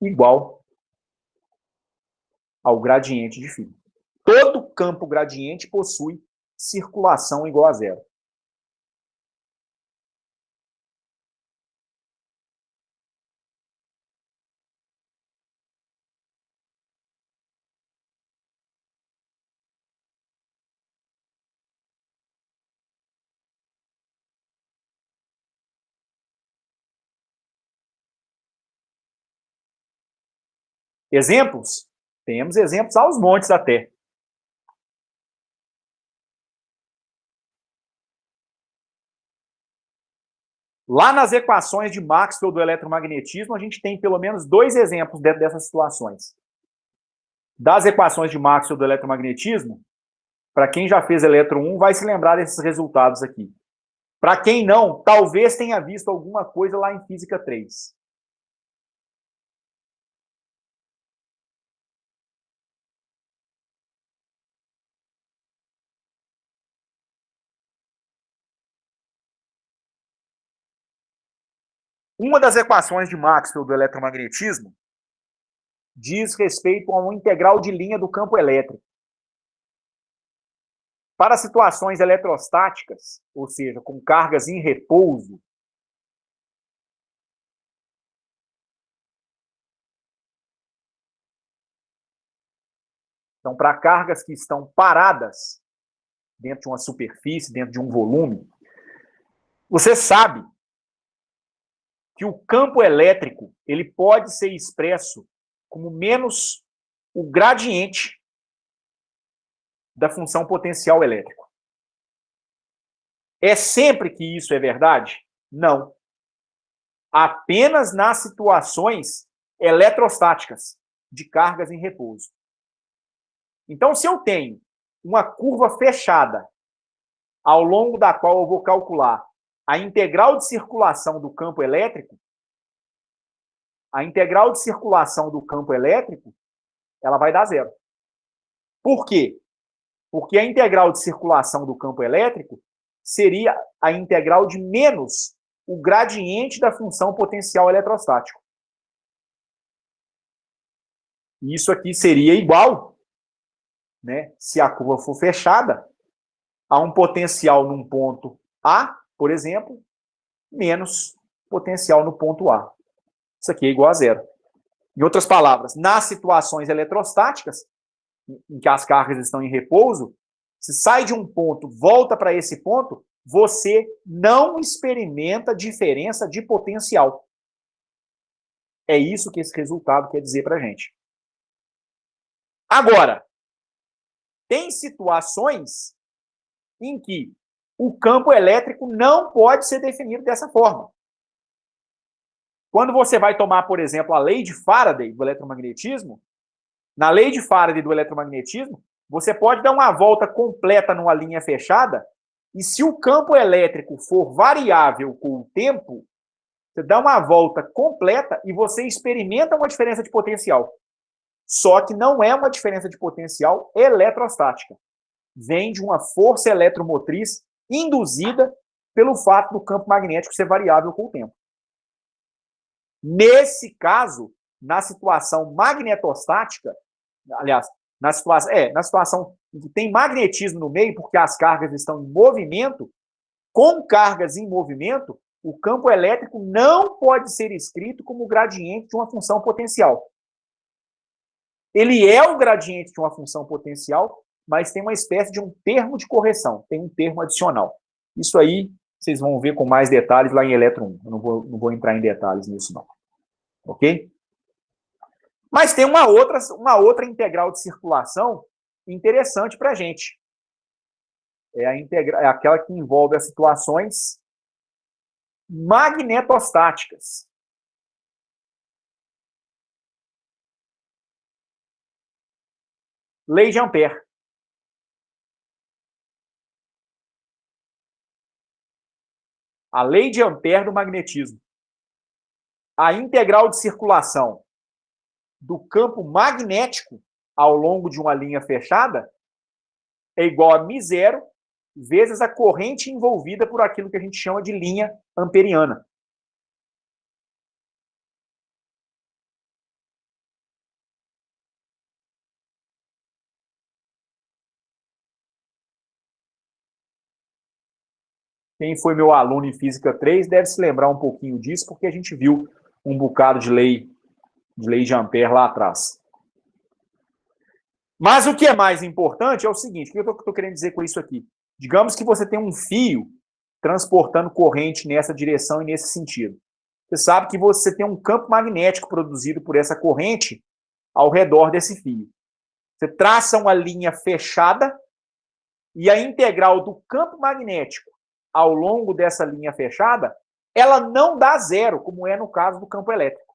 igual ao gradiente de φ. Todo campo gradiente possui circulação igual a zero. Exemplos? Temos exemplos aos montes até. Lá nas equações de Maxwell do eletromagnetismo, a gente tem pelo menos 2 exemplos dentro dessas situações. Das equações de Maxwell do eletromagnetismo, para quem já fez eletro 1, vai se lembrar desses resultados aqui. Para quem não, talvez tenha visto alguma coisa lá em Física 3. Uma das equações de Maxwell do eletromagnetismo diz respeito a uma integral de linha do campo elétrico. Para situações eletrostáticas, ou seja, com cargas em repouso, então, para cargas que estão paradas dentro de uma superfície, dentro de um volume, você sabe que o campo elétrico ele pode ser expresso como menos o gradiente da função potencial elétrico. É sempre que isso é verdade? Não. Apenas nas situações eletrostáticas de cargas em repouso. Então, se eu tenho uma curva fechada ao longo da qual eu vou calcular a integral de circulação do campo elétrico, a integral de circulação do campo elétrico, ela vai dar zero. Por quê? Porque a integral de circulação do campo elétrico seria a integral de menos o gradiente da função potencial eletrostático. Isso aqui seria igual, né, se a curva for fechada, a um potencial num ponto A, por exemplo, menos potencial no ponto A. Isso aqui é igual a zero. Em outras palavras, nas situações eletrostáticas, em que as cargas estão em repouso, se sai de um ponto, volta para esse ponto, você não experimenta diferença de potencial. É isso que esse resultado quer dizer para a gente. Agora, tem situações em que o campo elétrico não pode ser definido dessa forma. Quando você vai tomar, por exemplo, a lei de Faraday do eletromagnetismo, na lei de Faraday do eletromagnetismo, você pode dar uma volta completa numa linha fechada, e se o campo elétrico for variável com o tempo, você dá uma volta completa e você experimenta uma diferença de potencial. Só que não é uma diferença de potencial eletrostática. Vem de uma força eletromotriz induzida pelo fato do campo magnético ser variável com o tempo. Nesse caso, na situação magnetostática, aliás, na situação em que tem magnetismo no meio, porque as cargas estão em movimento, com cargas em movimento, o campo elétrico não pode ser escrito como gradiente de uma função potencial. Ele é o gradiente de uma função potencial, mas tem uma espécie de um termo de correção, tem um termo adicional. Isso aí vocês vão ver com mais detalhes lá em Eletro 1. Eu não vou entrar em detalhes nisso, não. Ok? Mas tem uma outra integral de circulação interessante para a gente. É aquela que envolve as situações magnetostáticas. Lei de Ampère. A lei de Ampère do magnetismo. A integral de circulação do campo magnético ao longo de uma linha fechada é igual a μ0 vezes a corrente envolvida por aquilo que a gente chama de linha amperiana. Quem foi meu aluno em Física 3 deve se lembrar um pouquinho disso, porque a gente viu um bocado de lei de Ampère lá atrás. Mas o que é mais importante é o seguinte, o que eu estou querendo dizer com isso aqui? Digamos que você tem um fio transportando corrente nessa direção e nesse sentido. Você sabe que você tem um campo magnético produzido por essa corrente ao redor desse fio. Você traça uma linha fechada e a integral do campo magnético ao longo dessa linha fechada, ela não dá zero, como é no caso do campo elétrico.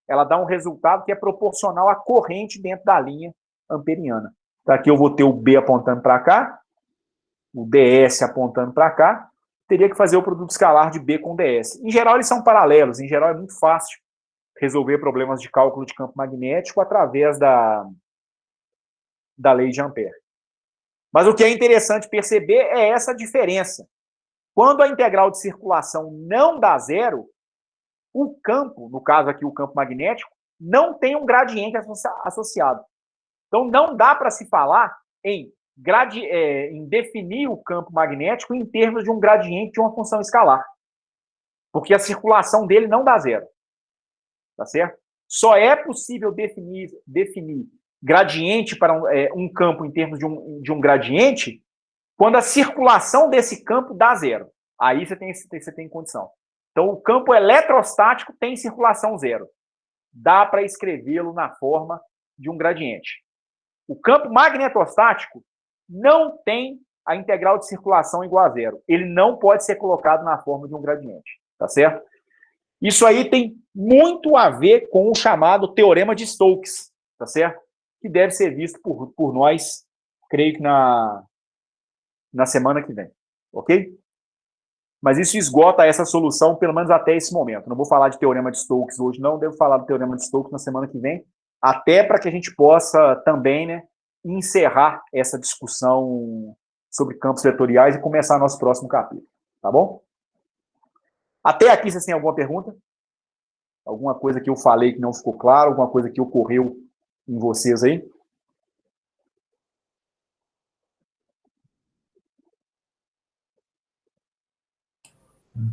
Ela dá um resultado que é proporcional à corrente dentro da linha amperiana. Então, aqui eu vou ter o B apontando para cá, o DS apontando para cá, teria que fazer o produto escalar de B com DS. Em geral, eles são paralelos, em geral é muito fácil resolver problemas de cálculo de campo magnético através da lei de Ampère. Mas o que é interessante perceber é essa diferença. Quando a integral de circulação não dá zero, o campo, no caso aqui o campo magnético, não tem um gradiente associado. Então, não dá para se falar em definir o campo magnético em termos de um gradiente de uma função escalar. Porque a circulação dele não dá zero. Tá certo? Só é possível definir gradiente para um campo em termos de um gradiente quando a circulação desse campo dá zero. Aí você tem condição. Então, o campo eletrostático tem circulação zero. Dá para escrevê-lo na forma de um gradiente. O campo magnetostático não tem a integral de circulação igual a zero. Ele não pode ser colocado na forma de um gradiente. Tá certo? Isso aí tem muito a ver com o chamado Teorema de Stokes. Tá certo? Que deve ser visto por nós, creio que na semana que vem. Ok? Mas isso esgota essa solução, pelo menos até esse momento. Não vou falar de Teorema de Stokes hoje, não. Devo falar do Teorema de Stokes na semana que vem, até para que a gente possa também, né, encerrar essa discussão sobre campos vetoriais e começar nosso próximo capítulo. Tá bom? Até aqui vocês têm alguma pergunta? Alguma coisa que eu falei que não ficou claro? Alguma coisa que ocorreu em vocês aí?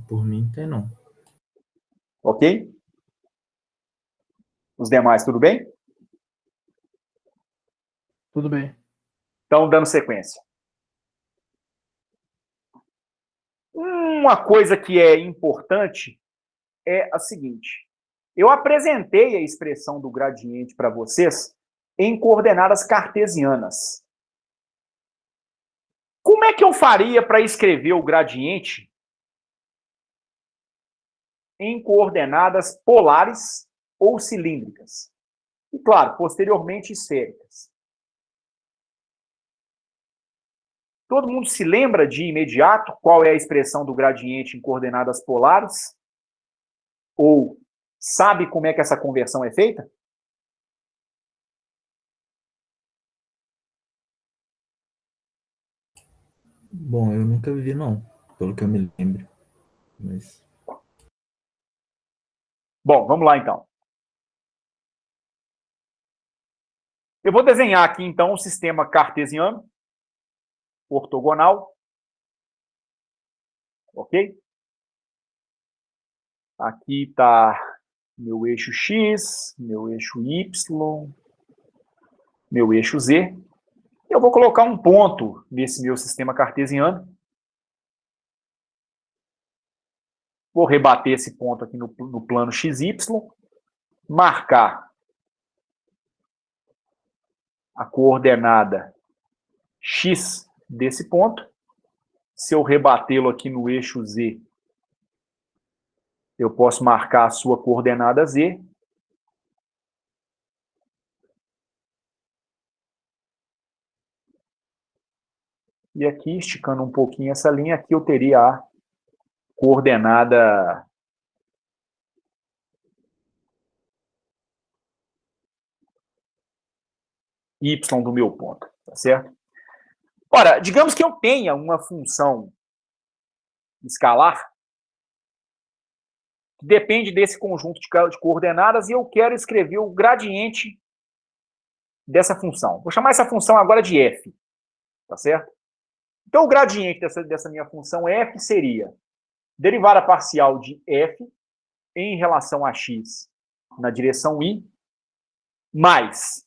Por mim, tem não. Ok? Os demais, tudo bem? Tudo bem. Então, dando sequência. Uma coisa que é importante é a seguinte. Eu apresentei a expressão do gradiente para vocês em coordenadas cartesianas. Como é que eu faria para escrever o gradiente em coordenadas polares ou cilíndricas? E, claro, posteriormente esféricas. Todo mundo se lembra de imediato qual é a expressão do gradiente em coordenadas polares? Ou sabe como é que essa conversão é feita? Bom, eu nunca vi, não, pelo que eu me lembro. Mas... Bom, vamos lá então. Eu vou desenhar aqui então um sistema cartesiano, ortogonal. Ok? Aqui está meu eixo X, meu eixo Y, meu eixo Z. Eu vou colocar um ponto nesse meu sistema cartesiano. Vou rebater esse ponto aqui no plano XY, marcar a coordenada X desse ponto. Se eu rebatê-lo aqui no eixo Z, eu posso marcar a sua coordenada Z. E aqui, esticando um pouquinho essa linha, aqui eu teria a coordenada Y do meu ponto, tá certo? Ora, digamos que eu tenha uma função escalar que depende desse conjunto de coordenadas e eu quero escrever o gradiente dessa função. Vou chamar essa função agora de f, tá certo? Então, o gradiente dessa minha função f seria derivada parcial de f em relação a x na direção y, mais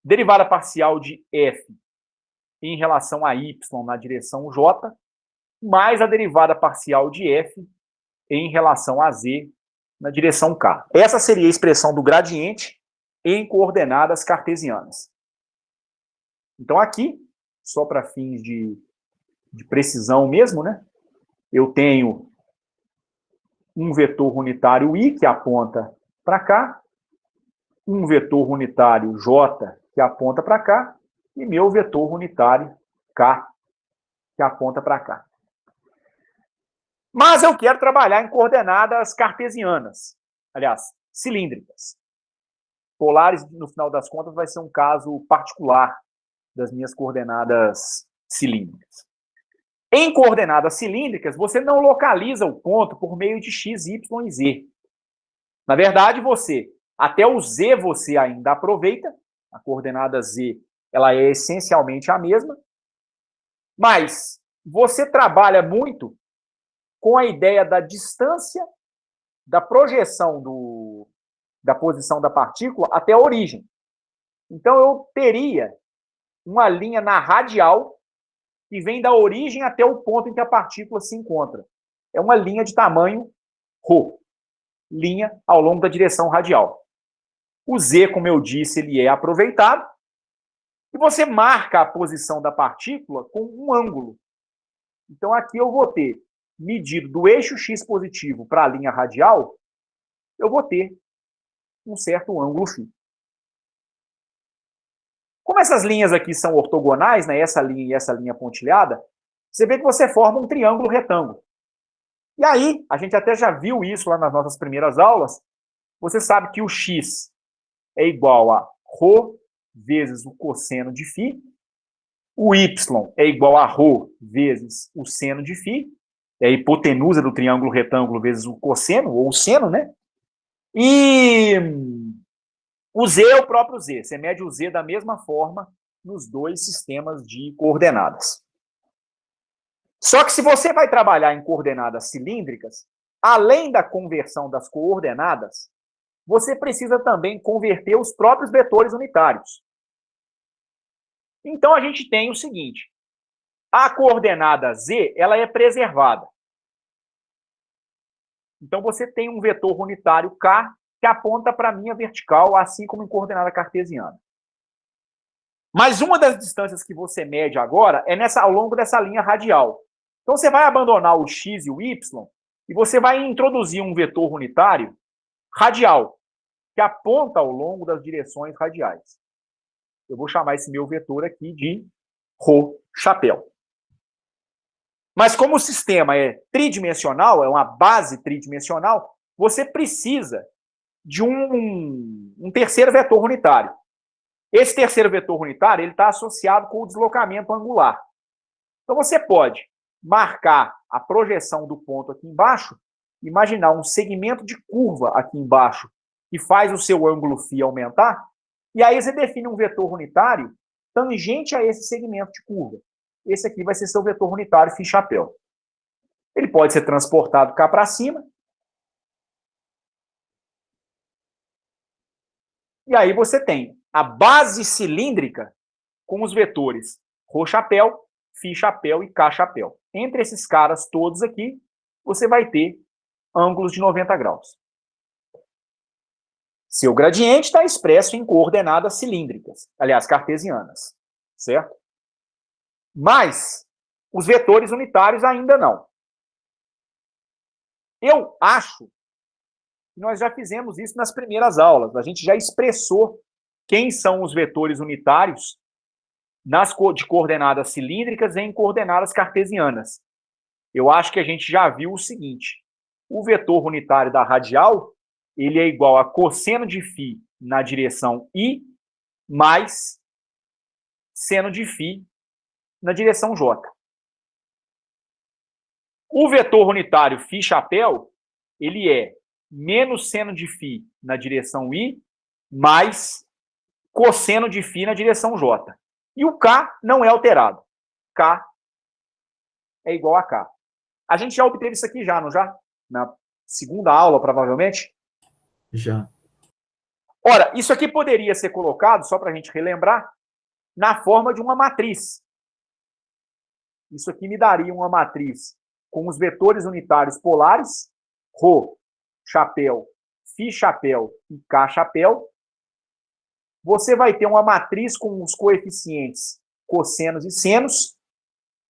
derivada parcial de f em relação a y na direção j, mais a derivada parcial de f em relação a z na direção k. Essa seria a expressão do gradiente em coordenadas cartesianas. Então, aqui, só para fins de precisão mesmo, né? Eu tenho um vetor unitário i, que aponta para cá, um vetor unitário j, que aponta para cá, e meu vetor unitário k, que aponta para cá. Mas eu quero trabalhar em coordenadas cartesianas, aliás, cilíndricas. Polares, no final das contas, vai ser um caso particular das minhas coordenadas cilíndricas. Em coordenadas cilíndricas, você não localiza o ponto por meio de x, y e z. Na verdade, até o z você ainda aproveita, a coordenada z ela é essencialmente a mesma, mas você trabalha muito com a ideia da distância da projeção da posição da partícula até a origem. Então, eu teria uma linha na radial que vem da origem até o ponto em que a partícula se encontra. É uma linha de tamanho ρ, linha ao longo da direção radial. O z, como eu disse, ele é aproveitado, e você marca a posição da partícula com um ângulo. Então, aqui eu vou ter, medido do eixo x positivo para a linha radial, eu vou ter um certo ângulo φ. Como essas linhas aqui são ortogonais, né, essa linha e essa linha pontilhada, você vê que você forma um triângulo retângulo. E aí, a gente até já viu isso lá nas nossas primeiras aulas, você sabe que o x é igual a ρ vezes o cosseno de φ, o y é igual a ρ vezes o seno de φ, é a hipotenusa do triângulo retângulo vezes o cosseno, ou o seno, né? E o z é o próprio z. Você mede o z da mesma forma nos dois sistemas de coordenadas. Só que se você vai trabalhar em coordenadas cilíndricas, além da conversão das coordenadas, você precisa também converter os próprios vetores unitários. Então, a gente tem o seguinte. A coordenada z, ela é preservada. Então, você tem um vetor unitário k que aponta para a minha vertical, assim como em coordenada cartesiana. Mas uma das distâncias que você mede agora é ao longo dessa linha radial. Então, você vai abandonar o x e o y e você vai introduzir um vetor unitário radial, que aponta ao longo das direções radiais. Eu vou chamar esse meu vetor aqui de ρ chapéu. Mas como o sistema é tridimensional, é uma base tridimensional, você precisa de um terceiro vetor unitário. Esse terceiro vetor unitário está associado com o deslocamento angular. Então, você pode marcar a projeção do ponto aqui embaixo, imaginar um segmento de curva aqui embaixo que faz o seu ângulo φ aumentar, e aí você define um vetor unitário tangente a esse segmento de curva. Esse aqui vai ser seu vetor unitário φ chapéu. Ele pode ser transportado cá para cima. E aí você tem a base cilíndrica com os vetores ρ chapéu, φ chapéu e k chapéu. Entre esses caras todos aqui, você vai ter ângulos de 90 graus. Seu gradiente está expresso em coordenadas cilíndricas, aliás, cartesianas, certo? Mas os vetores unitários ainda não. Eu acho que nós já fizemos isso nas primeiras aulas. A gente já expressou quem são os vetores unitários de coordenadas cilíndricas em coordenadas cartesianas. Eu acho que a gente já viu o seguinte. O vetor unitário da radial, ele é igual a cosseno de φ na direção i mais seno de φ na direção j. O vetor unitário φ chapéu, ele é menos seno de φ na direção i mais cosseno de φ na direção j. E o k não é alterado. K é igual a K. A gente já obteve isso aqui já, não já? Na segunda aula, provavelmente. Já. Ora, isso aqui poderia ser colocado, só para a gente relembrar, na forma de uma matriz. Isso aqui me daria uma matriz com os vetores unitários polares, ρ, chapéu, φ, chapéu e K, chapéu. Você vai ter uma matriz com os coeficientes cossenos e senos.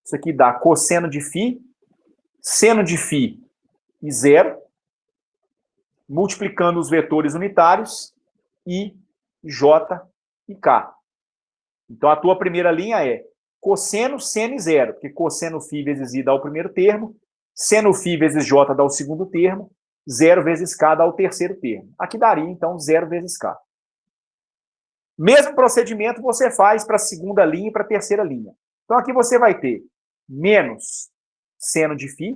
Isso aqui dá cosseno de φ, seno de φ e zero, multiplicando os vetores unitários, I, J e K. Então, a tua primeira linha é cosseno, seno e zero, porque cosseno φ vezes I dá o primeiro termo, seno φ vezes J dá o segundo termo, zero vezes K dá o terceiro termo. Aqui daria, então, zero vezes K. Mesmo procedimento você faz para a segunda linha e para a terceira linha. Então, aqui você vai ter menos seno de φ,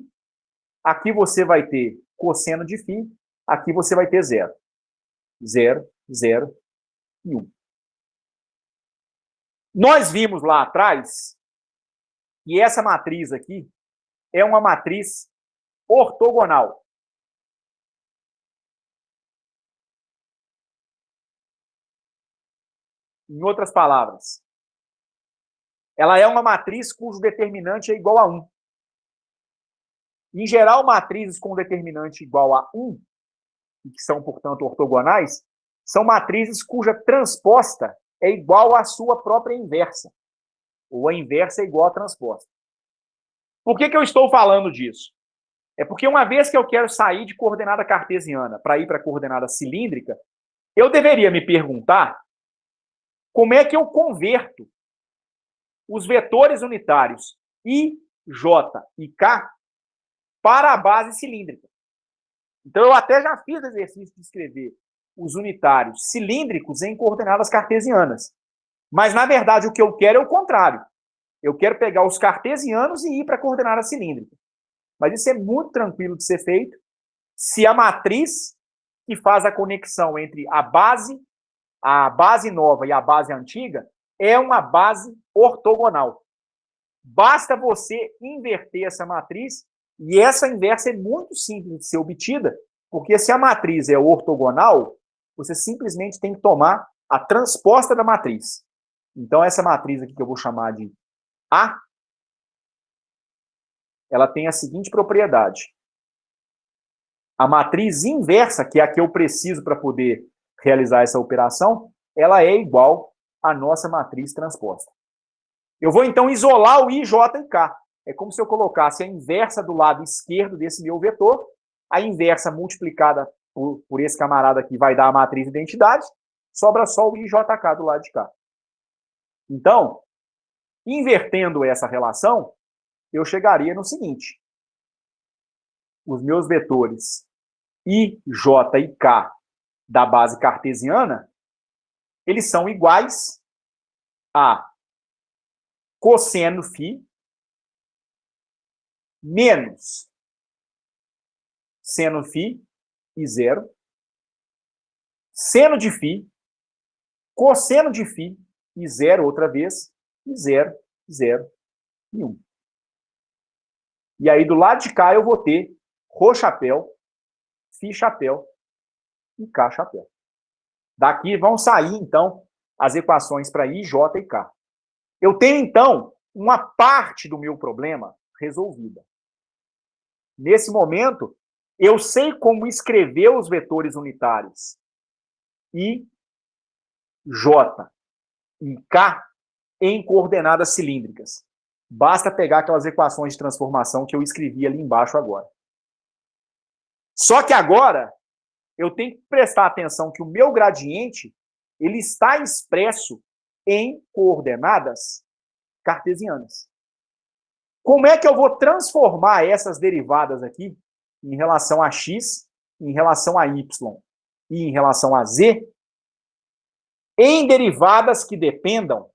aqui você vai ter cosseno de φ, aqui você vai ter zero. 0, 0 e 1. Nós vimos lá atrás que essa matriz aqui é uma matriz ortogonal. Em outras palavras, ela é uma matriz cujo determinante é igual a 1. Em geral, matrizes com determinante igual a 1, que são, portanto, ortogonais, são matrizes cuja transposta é igual à sua própria inversa. Ou a inversa é igual à transposta. Por que eu estou falando disso? É porque uma vez que eu quero sair de coordenada cartesiana para ir para a coordenada cilíndrica, eu deveria me perguntar como é que eu converto os vetores unitários I, J e K para a base cilíndrica. Então, eu até já fiz o exercício de escrever os unitários cilíndricos em coordenadas cartesianas. Mas, na verdade, o que eu quero é o contrário. Eu quero pegar os cartesianos e ir para a coordenada cilíndrica. Mas isso é muito tranquilo de ser feito se a matriz que faz a conexão entre a base nova e a base antiga é uma base ortogonal. Basta você inverter essa matriz, e essa inversa é muito simples de ser obtida, porque se a matriz é ortogonal, você simplesmente tem que tomar a transposta da matriz. Então, essa matriz aqui que eu vou chamar de A, ela tem a seguinte propriedade. A matriz inversa, que é a que eu preciso para poder realizar essa operação, ela é igual à nossa matriz transposta. Eu vou, então, isolar o I, J e K. É como se eu colocasse a inversa do lado esquerdo desse meu vetor, a inversa multiplicada por esse camarada aqui vai dar a matriz de identidade, sobra só o IJK do lado de cá. Então, invertendo essa relação, eu chegaria no seguinte. Os meus vetores I, J e K da base cartesiana, eles são iguais a cosseno φ menos seno φ e zero, seno de φ, cosseno de φ e zero outra vez, e 0, 0 e 1. E aí do lado de cá eu vou ter ρ chapéu, φ chapéu e K chapéu. Daqui vão sair, então, as equações para I, J e K. Eu tenho, então, uma parte do meu problema resolvida. Nesse momento, eu sei como escrever os vetores unitários I, J e K em coordenadas cilíndricas. Basta pegar aquelas equações de transformação que eu escrevi ali embaixo agora. Só que agora, eu tenho que prestar atenção que o meu gradiente ele está expresso em coordenadas cartesianas. Como é que eu vou transformar essas derivadas aqui em relação a x, em relação a y e em relação a z em derivadas que dependam,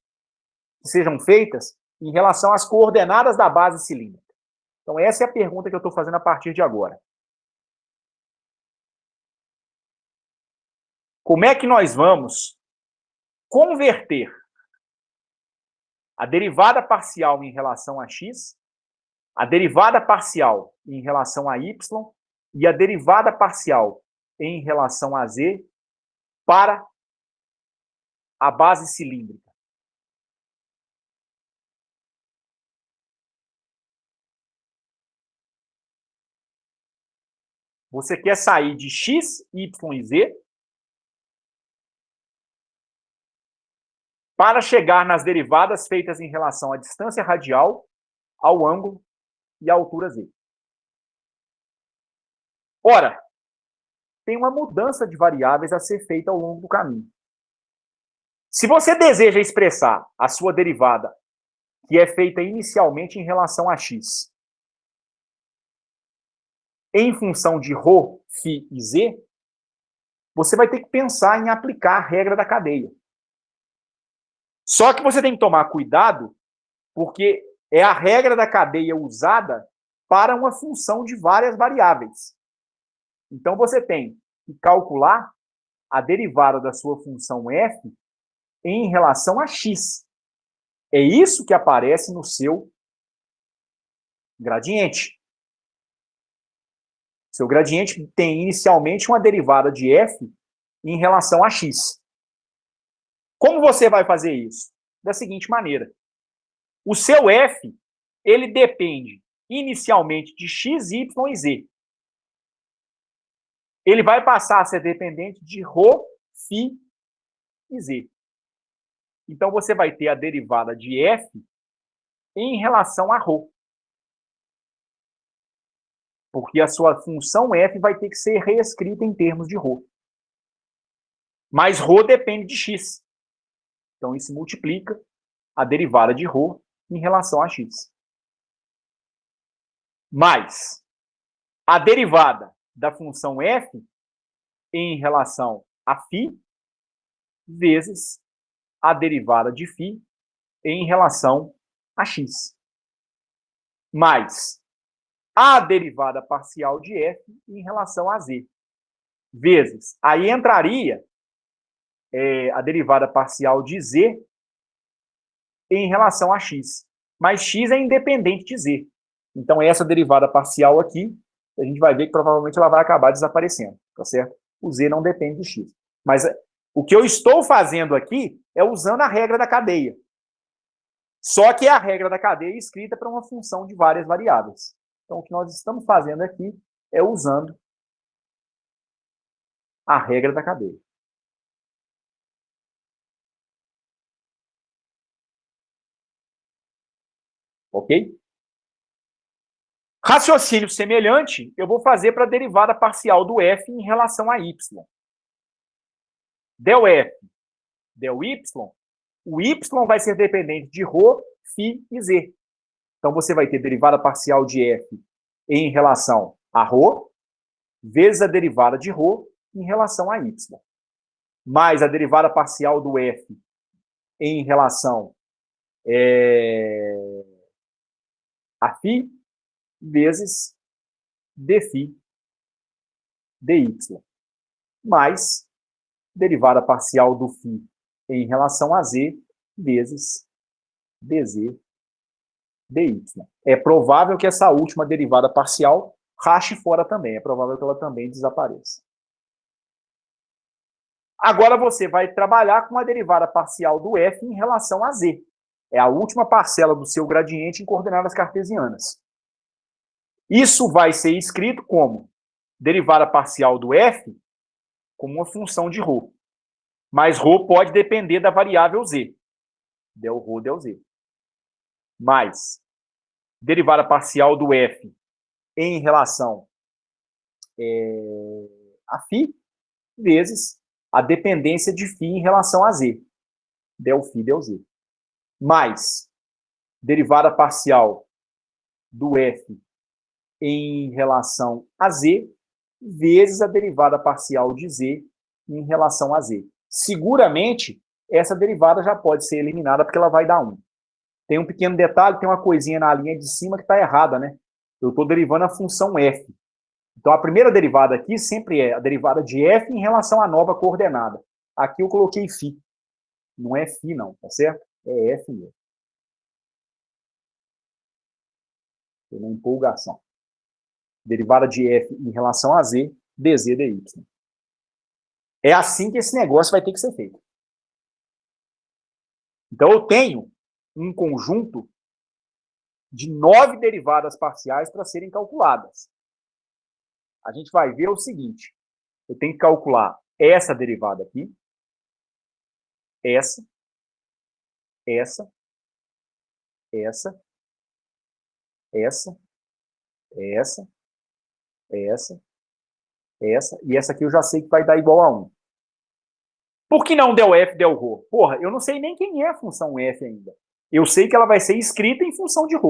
que sejam feitas em relação às coordenadas da base cilíndrica? Então, essa é a pergunta que eu estou fazendo a partir de agora. Como é que nós vamos converter a derivada parcial em relação a x a derivada parcial em relação a y e a derivada parcial em relação a z para a base cilíndrica. Você quer sair de x, y e z para chegar nas derivadas feitas em relação à distância radial, ao ângulo e à altura z. Ora, tem uma mudança de variáveis a ser feita ao longo do caminho. Se você deseja expressar a sua derivada, que é feita inicialmente em relação a x, em função de ρ, φ e z, você vai ter que pensar em aplicar a regra da cadeia. Só que você tem que tomar cuidado, porque é a regra da cadeia usada para uma função de várias variáveis. Então, você tem que calcular a derivada da sua função f em relação a x. É isso que aparece no seu gradiente. Seu gradiente tem inicialmente uma derivada de f em relação a x. Como você vai fazer isso? Da seguinte maneira. O seu f, ele depende inicialmente de x, y e z. Ele vai passar a ser dependente de ρ, φ e z. Então, você vai ter a derivada de f em relação a ρ. Porque a sua função f vai ter que ser reescrita em termos de ρ. Mas ρ depende de x. Então, isso multiplica a derivada de ρ em relação a x. Mais a derivada da função f em relação a φ vezes a derivada de φ em relação a x. Mais a derivada parcial de f em relação a z. Vezes. Aí entraria a derivada parcial de z em relação a x. Mas x é independente de z. Então, essa derivada parcial aqui, a gente vai ver que provavelmente ela vai acabar desaparecendo, tá certo? O z não depende de x. Mas o que eu estou fazendo aqui é usando a regra da cadeia. Só que a regra da cadeia é escrita para uma função de várias variáveis. Então, o que nós estamos fazendo aqui é usando a regra da cadeia. Ok? Raciocínio semelhante, eu vou fazer para a derivada parcial do f em relação a y. Del f, del y, o y vai ser dependente de ρ, φ e z. Então, você vai ter derivada parcial de f em relação a ρ, vezes a derivada de ρ em relação a y. Mais a derivada parcial do f em relação a φ, vezes dφ dy. Mais derivada parcial do φ em relação a z, vezes dz dy. É provável que essa última derivada parcial rache fora também. É provável que ela também desapareça. Agora você vai trabalhar com a derivada parcial do f em relação a z. É a última parcela do seu gradiente em coordenadas cartesianas. Isso vai ser escrito como derivada parcial do f como uma função de ρ. Mas ρ pode depender da variável z. Del ρ, del z. Mais derivada parcial do f em relação a φ, vezes a dependência de φ em relação a z. Del φ, del z. Mais derivada parcial do f em relação a z, vezes a derivada parcial de z em relação a z. Seguramente, essa derivada já pode ser eliminada porque ela vai dar 1. Tem um pequeno detalhe, tem uma coisinha na linha de cima que está errada, né? Eu estou derivando a função f. Então, a primeira derivada aqui sempre é a derivada de f em relação à nova coordenada. Aqui eu coloquei φ. Não é φ, não, tá certo? É f mesmo. Na empolgação. Derivada de f em relação a z, dz dy. É assim que esse negócio vai ter que ser feito. Então, eu tenho um conjunto de 9 derivadas parciais para serem calculadas. A gente vai ver o seguinte. Eu tenho que calcular essa derivada aqui, essa, essa, essa, essa, essa, essa, e essa aqui eu já sei que vai dar igual a 1. Por que não del f, del ρ? Porra, eu não sei nem quem é a função f ainda. Eu sei que ela vai ser escrita em função de ρ.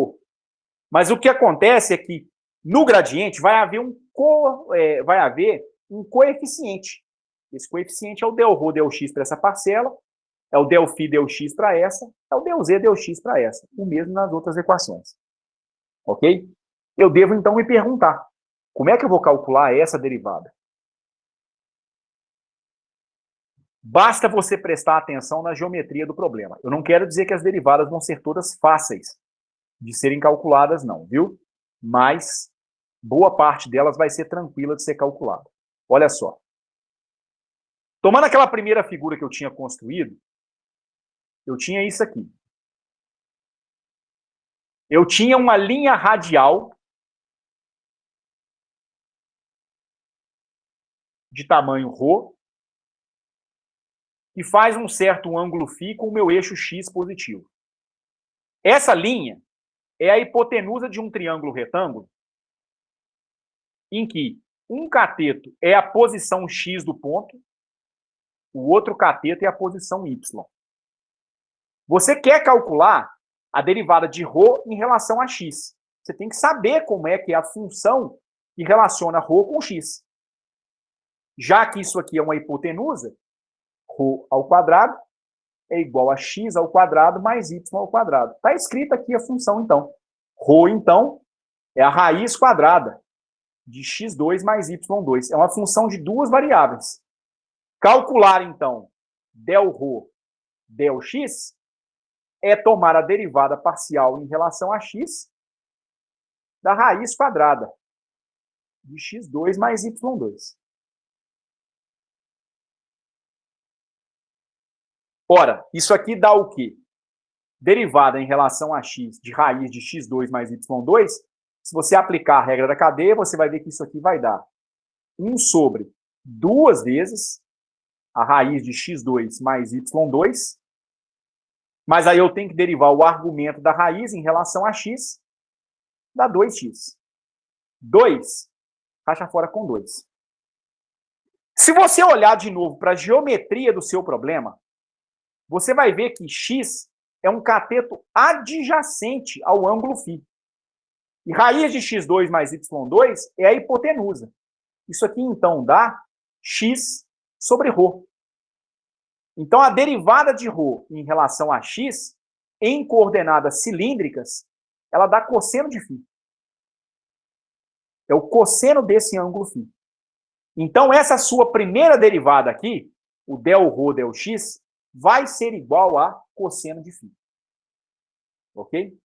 Mas o que acontece é que no gradiente vai haver um coeficiente. Esse coeficiente é o del ρ, del x para essa parcela, é o del φ, del x para essa, é o del z, del x para essa. O mesmo nas outras equações. Ok? Eu devo, então, me perguntar, como é que eu vou calcular essa derivada? Basta você prestar atenção na geometria do problema. Eu não quero dizer que as derivadas vão ser todas fáceis de serem calculadas, não, viu? Mas boa parte delas vai ser tranquila de ser calculada. Olha só. Tomando aquela primeira figura que eu tinha construído, eu tinha isso aqui. Eu tinha uma linha radial de tamanho ρ, que faz um certo ângulo φ com o meu eixo x positivo. Essa linha é a hipotenusa de um triângulo retângulo, em que um cateto é a posição x do ponto, o outro cateto é a posição y. Você quer calcular a derivada de ρ em relação a x. Você tem que saber como é que é a função que relaciona ρ com x. Já que isso aqui é uma hipotenusa, ρ ao quadrado é igual a x ao quadrado mais y ao quadrado. Está escrita aqui a função, então. Ρ, então, é a raiz quadrada de x2 mais y2. É uma função de duas variáveis. Calcular, então, del ρ, del x, é tomar a derivada parcial em relação a x da raiz quadrada de x2 mais y2. Ora, isso aqui dá o quê? Derivada em relação a x de raiz de x2 mais y2, se você aplicar a regra da cadeia, você vai ver que isso aqui vai dar 1 sobre 2 vezes a raiz de x2 mais y2, mas aí eu tenho que derivar o argumento da raiz em relação a x, dá 2x. 2, racha fora com 2. Se você olhar de novo para a geometria do seu problema, você vai ver que x é um cateto adjacente ao ângulo φ. E raiz de x2 mais y2 é a hipotenusa. Isso aqui, então, dá x sobre ρ. Então, a derivada de ρ em relação a x, em coordenadas cilíndricas, ela dá cosseno de φ. É o cosseno desse ângulo φ. Então, essa sua primeira derivada aqui, o del ρ, del x, vai ser igual a cosseno de φ. Ok?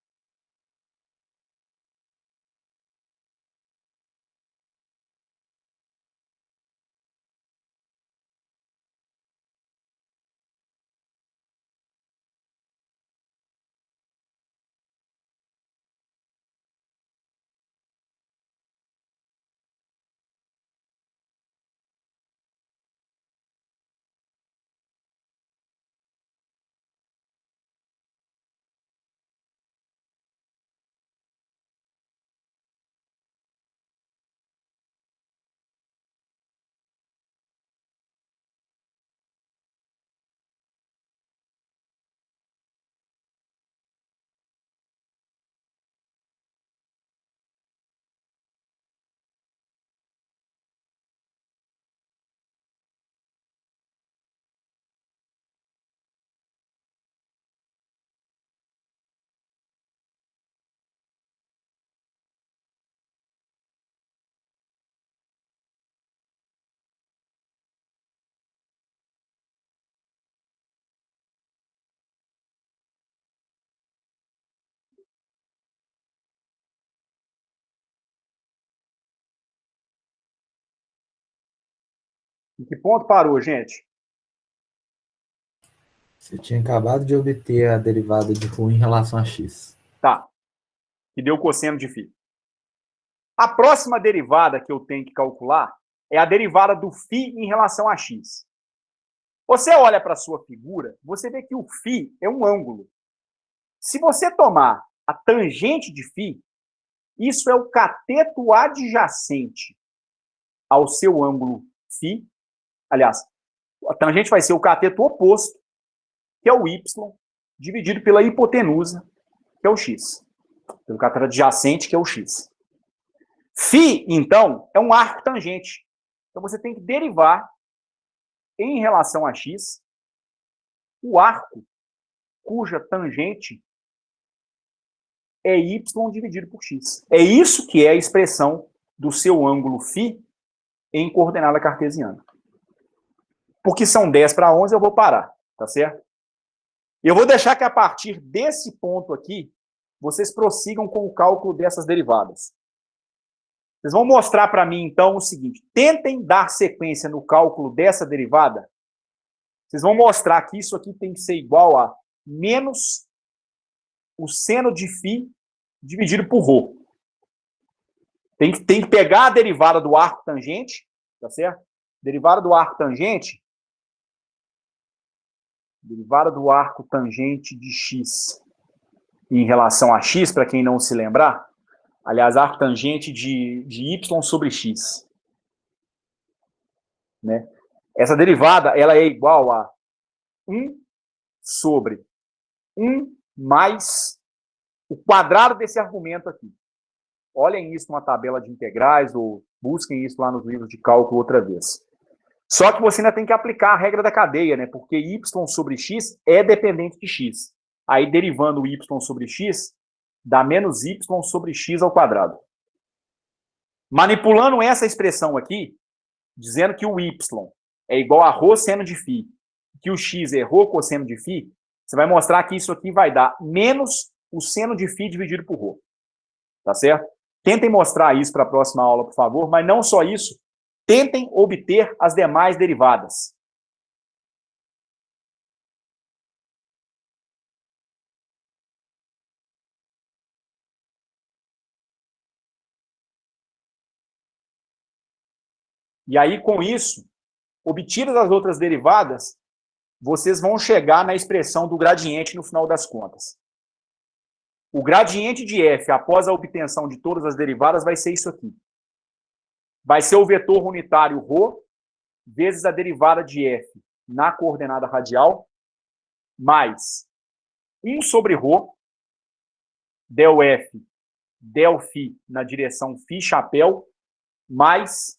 Em que ponto parou, gente? Você tinha acabado de obter a derivada de ρ em relação a x. Tá. Que deu cosseno de φ. A próxima derivada que eu tenho que calcular é a derivada do φ em relação a x. Você olha para a sua figura, você vê que o φ é um ângulo. Se você tomar a tangente de φ, isso é o cateto adjacente ao seu ângulo φ. Aliás, a tangente vai ser o cateto oposto, que é o y, dividido pela hipotenusa, que é o x. Pelo cateto adjacente, que é o x. Φ, então, é um arco tangente. Então, você tem que derivar, em relação a x, o arco cuja tangente é y dividido por x. É isso que é a expressão do seu ângulo φ em coordenada cartesiana. Porque são 10 para 11, eu vou parar, tá certo? Eu vou deixar que a partir desse ponto aqui, vocês prossigam com o cálculo dessas derivadas. Vocês vão mostrar para mim, então, o seguinte. Tentem dar sequência no cálculo dessa derivada. Vocês vão mostrar que isso aqui tem que ser igual a menos o seno de φ dividido por ρ. Tem que pegar a derivada do arco tangente, tá certo? Derivada do arco tangente. Derivada do arco tangente de x em relação a x, para quem não se lembrar. Aliás, arco tangente de y sobre x. Né? Essa derivada ela é igual a 1 sobre 1 mais o quadrado desse argumento aqui. Olhem isso numa tabela de integrais ou busquem isso lá nos livros de cálculo outra vez. Só que você ainda tem que aplicar a regra da cadeia, né? Porque y sobre x é dependente de x. Aí, derivando o y sobre x, dá menos y sobre x ao quadrado. Manipulando essa expressão aqui, dizendo que o y é igual a ρ seno de φ, que o x é ρ cosseno de φ, você vai mostrar que isso aqui vai dar menos o seno de φ dividido por ρ. Tá certo? Tentem mostrar isso para a próxima aula, por favor, mas não só isso, tentem obter as demais derivadas. E aí, com isso, obtidas as outras derivadas, vocês vão chegar na expressão do gradiente no final das contas. O gradiente de f, após a obtenção de todas as derivadas, vai ser isso aqui. Vai ser o vetor unitário ρ, vezes a derivada de f na coordenada radial, mais 1 sobre ρ, del f, del φ na direção φ chapéu, mais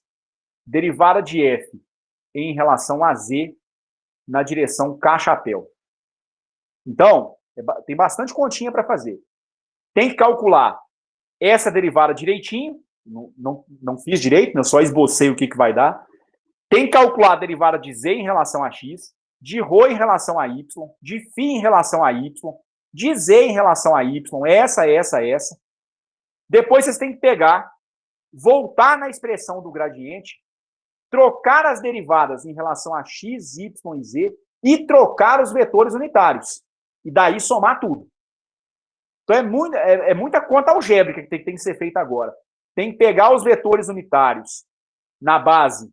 derivada de f em relação a z na direção k chapéu. Então, tem bastante continha para fazer. Tem que calcular essa derivada direitinho, não fiz direito, eu só esbocei o que vai dar. Tem que calcular a derivada de z em relação a x, de ρ em relação a y, de φ em relação a y, de z em relação a y, essa. Depois vocês têm que pegar, voltar na expressão do gradiente, trocar as derivadas em relação a x, y e z e trocar os vetores unitários. E daí somar tudo. Então é muita conta algébrica que tem que ser feita agora. Tem que pegar os vetores unitários na base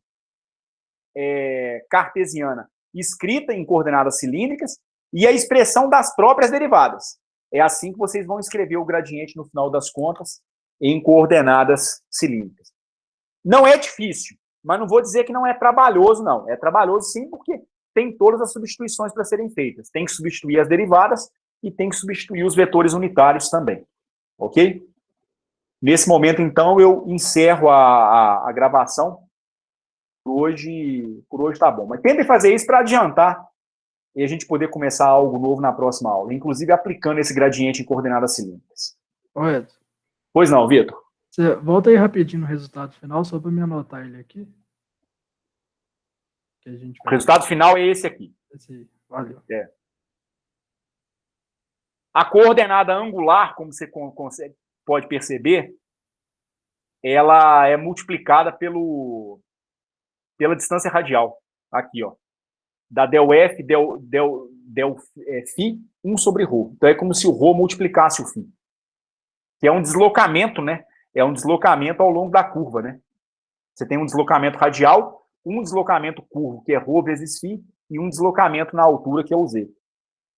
cartesiana escrita em coordenadas cilíndricas e a expressão das próprias derivadas. É assim que vocês vão escrever o gradiente no final das contas em coordenadas cilíndricas. Não é difícil, mas não vou dizer que não é trabalhoso, não. É trabalhoso sim, porque tem todas as substituições para serem feitas. Tem que substituir as derivadas e tem que substituir os vetores unitários também. Ok? Nesse momento, então, eu encerro a gravação. Por hoje tá bom. Mas tentem fazer isso para adiantar e a gente poder começar algo novo na próxima aula, inclusive aplicando esse gradiente em coordenadas cilíndricas. Correto. Pois não, Vitor? Você volta aí rapidinho no resultado final, só para me anotar ele aqui. Que a gente O resultado final é esse aqui. Esse aí. Valeu. A coordenada angular, como você pode perceber, ela é multiplicada pelo pela distância radial. Aqui, ó. Da del F, del Φ, 1 sobre ρ. Então é como se o ρ multiplicasse o φ. Que é um deslocamento, né? É um deslocamento ao longo da curva, né? Você tem um deslocamento radial, um deslocamento curvo, que é ρ vezes φ, e um deslocamento na altura, que é o z.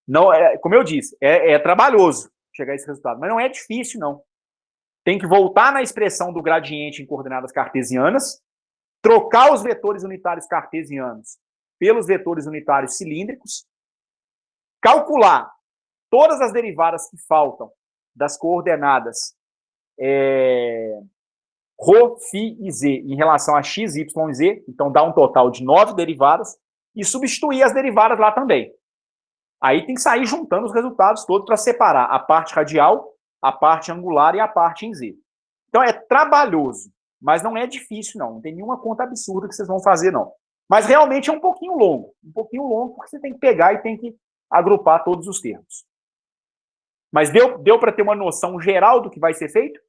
Não, como eu disse, é trabalhoso chegar a esse resultado, mas não é difícil, não. Tem que voltar na expressão do gradiente em coordenadas cartesianas, trocar os vetores unitários cartesianos pelos vetores unitários cilíndricos, calcular todas as derivadas que faltam das coordenadas ρ, φ e z em relação a x, y e z, então dá um total de 9 derivadas, e substituir as derivadas lá também. Aí tem que sair juntando os resultados todos para separar a parte radial, a parte angular e a parte em z. Então é trabalhoso, mas não é difícil, não. Não tem nenhuma conta absurda que vocês vão fazer, não. Mas realmente é um pouquinho longo porque você tem que pegar e tem que agrupar todos os termos. Mas deu para ter uma noção geral do que vai ser feito?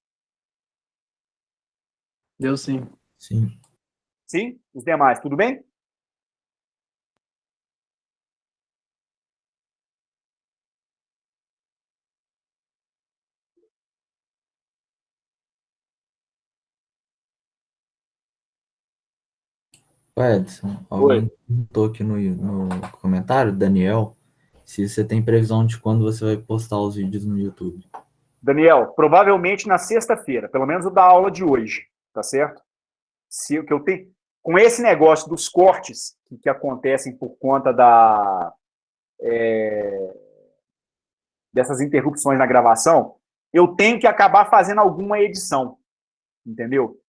Deu sim. Sim. Sim? Os demais, tudo bem? Edson, Oi. alguém perguntou aqui no comentário, Daniel, se você tem previsão de quando você vai postar os vídeos no YouTube. Daniel, provavelmente na sexta-feira, pelo menos o da aula de hoje, tá certo? Se o que eu tenho com esse negócio dos cortes que acontecem por conta dessas interrupções na gravação, eu tenho que acabar fazendo alguma edição, entendeu?